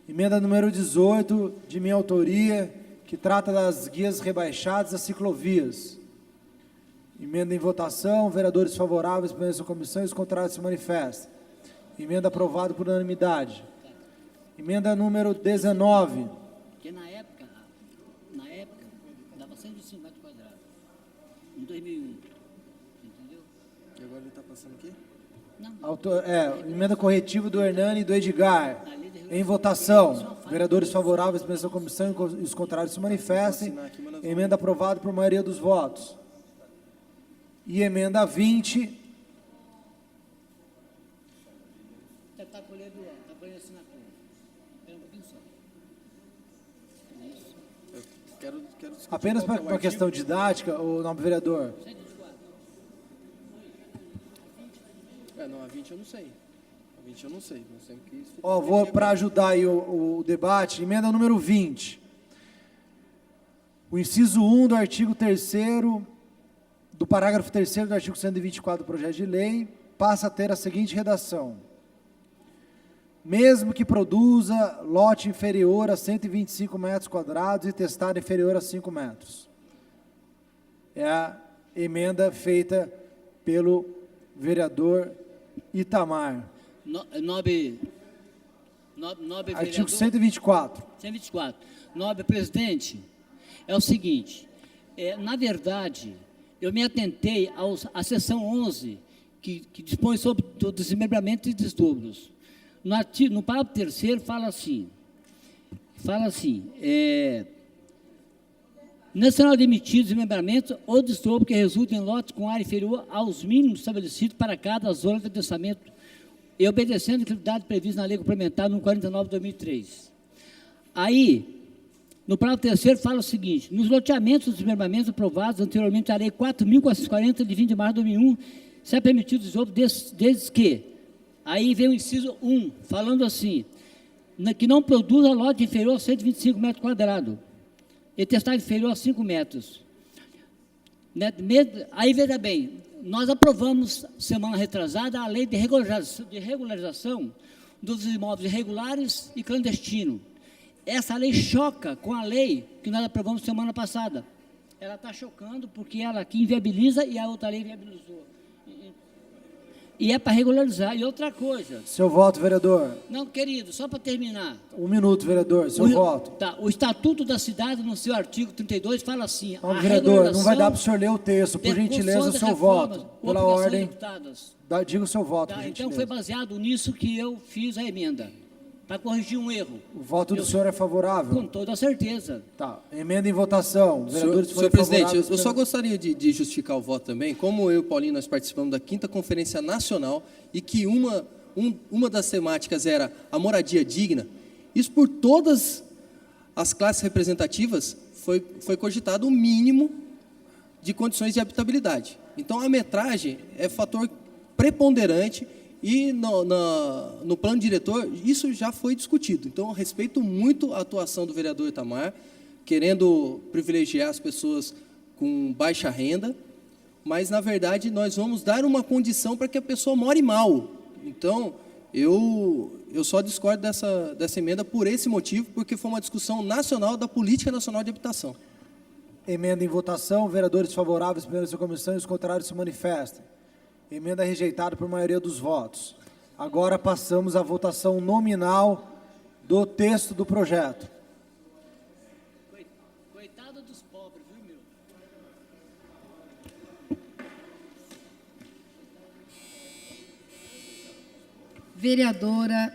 Emenda número 18, de minha autoria, que trata das guias rebaixadas das ciclovias. Emenda em votação. Vereadores favoráveis para a comissão e os contrários se manifestem. Emenda aprovada por unanimidade. Emenda número 19. Porque na época, dava 105 metros quadrados, em 2001, entendeu? E agora ele está passando aqui? Não, Emenda corretiva do Hernani e do Edgar. Em votação. Vereadores favoráveis para essa comissão e os contrários se manifestem. Emenda aprovada por maioria dos votos. E emenda 20. Está colhendo assinatura. Espera um pouquinho só. Quero discutir Apenas qual para que é o uma artigo. questão didática, o nobre vereador. Não, a 20 eu não sei. A 20 eu não sei. Nós temos que Vou para ajudar aí o debate, emenda número 20. O inciso 1 do artigo 3º, do parágrafo 3º do artigo 124 do projeto de lei, passa a ter a seguinte redação: mesmo que produza lote inferior a 125 metros quadrados e testado inferior a 5 metros. É a emenda feita pelo vereador Itamar. Nobre Artigo vereador, 124. 124. Nobre presidente, é o seguinte, na verdade, eu me atentei à seção 11, que dispõe sobre o desmembramento e desdobros. No parágrafo 3º fala assim, nacional de emitidos desmembramentos ou desdobro que resulta em lotes com área inferior aos mínimos estabelecidos para cada zona de adensamento e obedecendo a atividade prevista na lei complementar no 49 de 2003. Aí, no parágrafo 3º fala o seguinte: nos loteamentos dos desmembramentos aprovados anteriormente à lei 4.440 de 20 de março de 2001, Se é permitido o desovo desde que, aí vem o inciso 1, falando assim, que não produza lote inferior a 125 metros quadrados, e testar inferior a 5 metros. Aí, veja bem, nós aprovamos, semana retrasada, a lei de regularização dos imóveis irregulares e clandestinos. Essa lei choca com a lei que nós aprovamos semana passada. Ela está chocando porque ela aqui inviabiliza e a outra lei viabilizou. E é para regularizar. E outra coisa... Seu voto, vereador. Não, querido, só para terminar. 1 minuto, vereador. Seu voto. Tá, o Estatuto da Cidade, no seu artigo 32, fala assim... Não, vereador, não vai dar para o senhor ler o texto. Por gentileza, o seu voto. Pela ordem. Diga o seu voto, por gentileza. Então, foi baseado nisso que eu fiz a emenda, para corrigir um erro. O voto do senhor é favorável? Com toda certeza. Tá. Emenda em votação. Senhor presidente, eu só gostaria de justificar o voto também. Como eu e o Paulinho, nós participamos da 5ª Conferência Nacional e que uma das temáticas era a moradia digna, isso por todas as classes representativas foi cogitado o mínimo de condições de habitabilidade. Então, a metragem é fator preponderante e no plano diretor isso já foi discutido. Então, eu respeito muito a atuação do vereador Itamar, querendo privilegiar as pessoas com baixa renda, mas, na verdade, nós vamos dar uma condição para que a pessoa more mal. Então, eu só discordo dessa emenda por esse motivo, porque foi uma discussão nacional da Política Nacional de Habitação. Emenda em votação. Vereadores favoráveis, permaneçam na comissão e os contrários se manifestem. Emenda rejeitada por maioria dos votos. Agora passamos à votação nominal do texto do projeto. Coitado dos pobres, viu, meu? Vereadora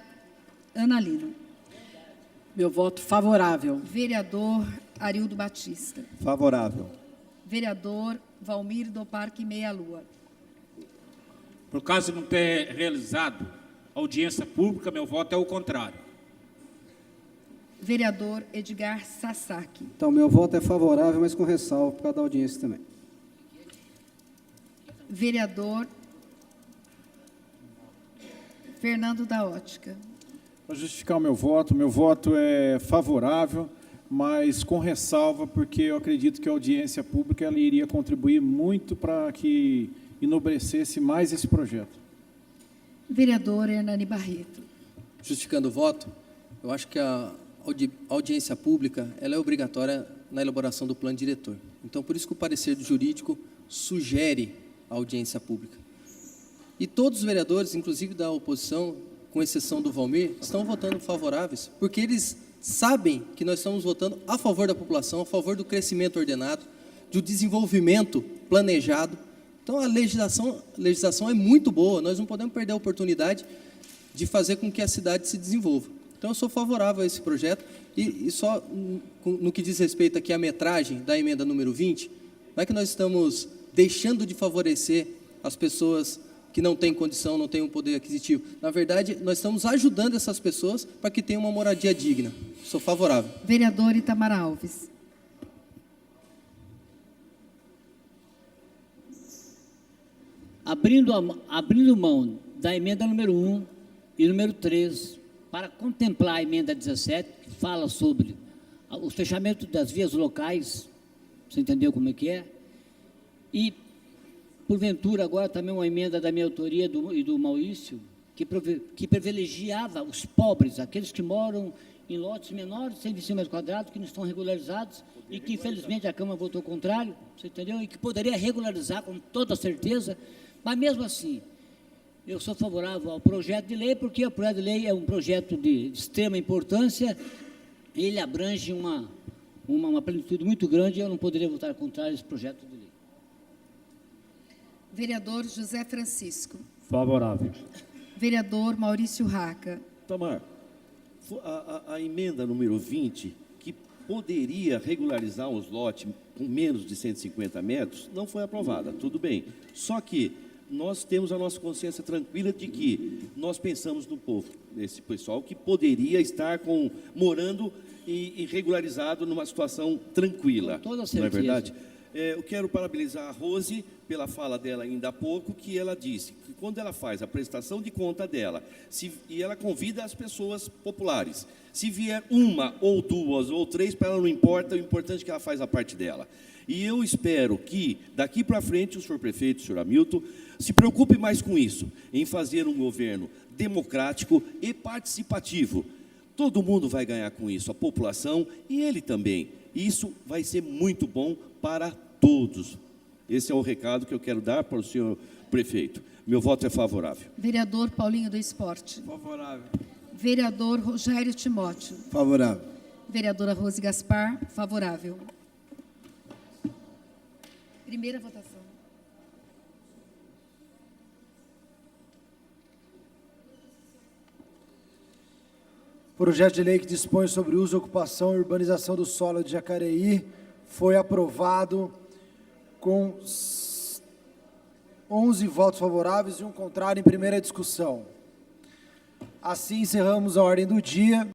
Ana Lino. Meu voto favorável. Vereador Arildo Batista. Favorável. Vereador Valmir do Parque Meia Lua. Por causa de não ter realizado audiência pública, meu voto é o contrário. Vereador Edgar Sasaki. Então, meu voto é favorável, mas com ressalva por causa da audiência também. Vereador Fernando da Ótica. Para justificar o meu voto é favorável, mas com ressalva, porque eu acredito que a audiência pública ela iria contribuir muito para que enobrecesse mais esse projeto. Vereador Hernani Barreto. Justificando o voto, eu acho que a audiência pública ela é obrigatória na elaboração do plano diretor. Então, por isso que o parecer do jurídico sugere a audiência pública. E todos os vereadores, inclusive da oposição, com exceção do Valmir, estão votando favoráveis, porque eles sabem que nós estamos votando a favor da população, a favor do crescimento ordenado, do desenvolvimento planejado. Então, a legislação é muito boa, nós não podemos perder a oportunidade de fazer com que a cidade se desenvolva. Então, eu sou favorável a esse projeto e só no que diz respeito aqui à metragem da emenda número 20, não é que nós estamos deixando de favorecer as pessoas que não têm condição, não têm um poder aquisitivo. Na verdade, nós estamos ajudando essas pessoas para que tenham uma moradia digna. Sou favorável. Vereador Itamar Alves. Abrindo mão da emenda número 1 e número 3, para contemplar a emenda 17, que fala sobre o fechamento das vias locais, você entendeu como é que é? E, porventura, agora também uma emenda da minha autoria e do Maurício, que privilegiava os pobres, aqueles que moram em lotes menores de 125 metros quadrados, que não estão regularizados, e que, infelizmente, a Câmara votou contrário, você entendeu? E que poderia regularizar com toda certeza. Mas, mesmo assim, eu sou favorável ao projeto de lei, porque o projeto de lei é um projeto de extrema importância, ele abrange uma plenitude muito grande, e eu não poderia votar contrário a esse projeto de lei. Vereador José Francisco. Favorável. Vereador Maurício Raca. Tamar, a emenda número 20, que poderia regularizar os lotes com menos de 150 metros, não foi aprovada, tudo bem. Só que nós temos a nossa consciência tranquila de que nós pensamos no povo, nesse pessoal que poderia estar morando e regularizado numa situação tranquila. Com toda não certeza. é verdade? Eu quero parabenizar a Rose pela fala dela ainda há pouco, que ela disse que quando ela faz a prestação de conta dela, e ela convida as pessoas populares, se vier uma ou duas ou três, para ela não importa, o importante é que ela faz a parte dela. E eu espero que, daqui para frente, o senhor prefeito, o senhor Hamilton, se preocupe mais com isso, em fazer um governo democrático e participativo. Todo mundo vai ganhar com isso, a população e ele também. Isso vai ser muito bom para todos. Esse é o recado que eu quero dar para o senhor prefeito. Meu voto é favorável. Vereador Paulinho do Esporte. Favorável. Vereador Rogério Timóteo. Favorável. Vereadora Rose Gaspar, favorável. Primeira votação. Projeto de lei que dispõe sobre o uso, ocupação e urbanização do solo de Jacareí foi aprovado com 11 votos favoráveis e um contrário em primeira discussão. Assim encerramos a ordem do dia.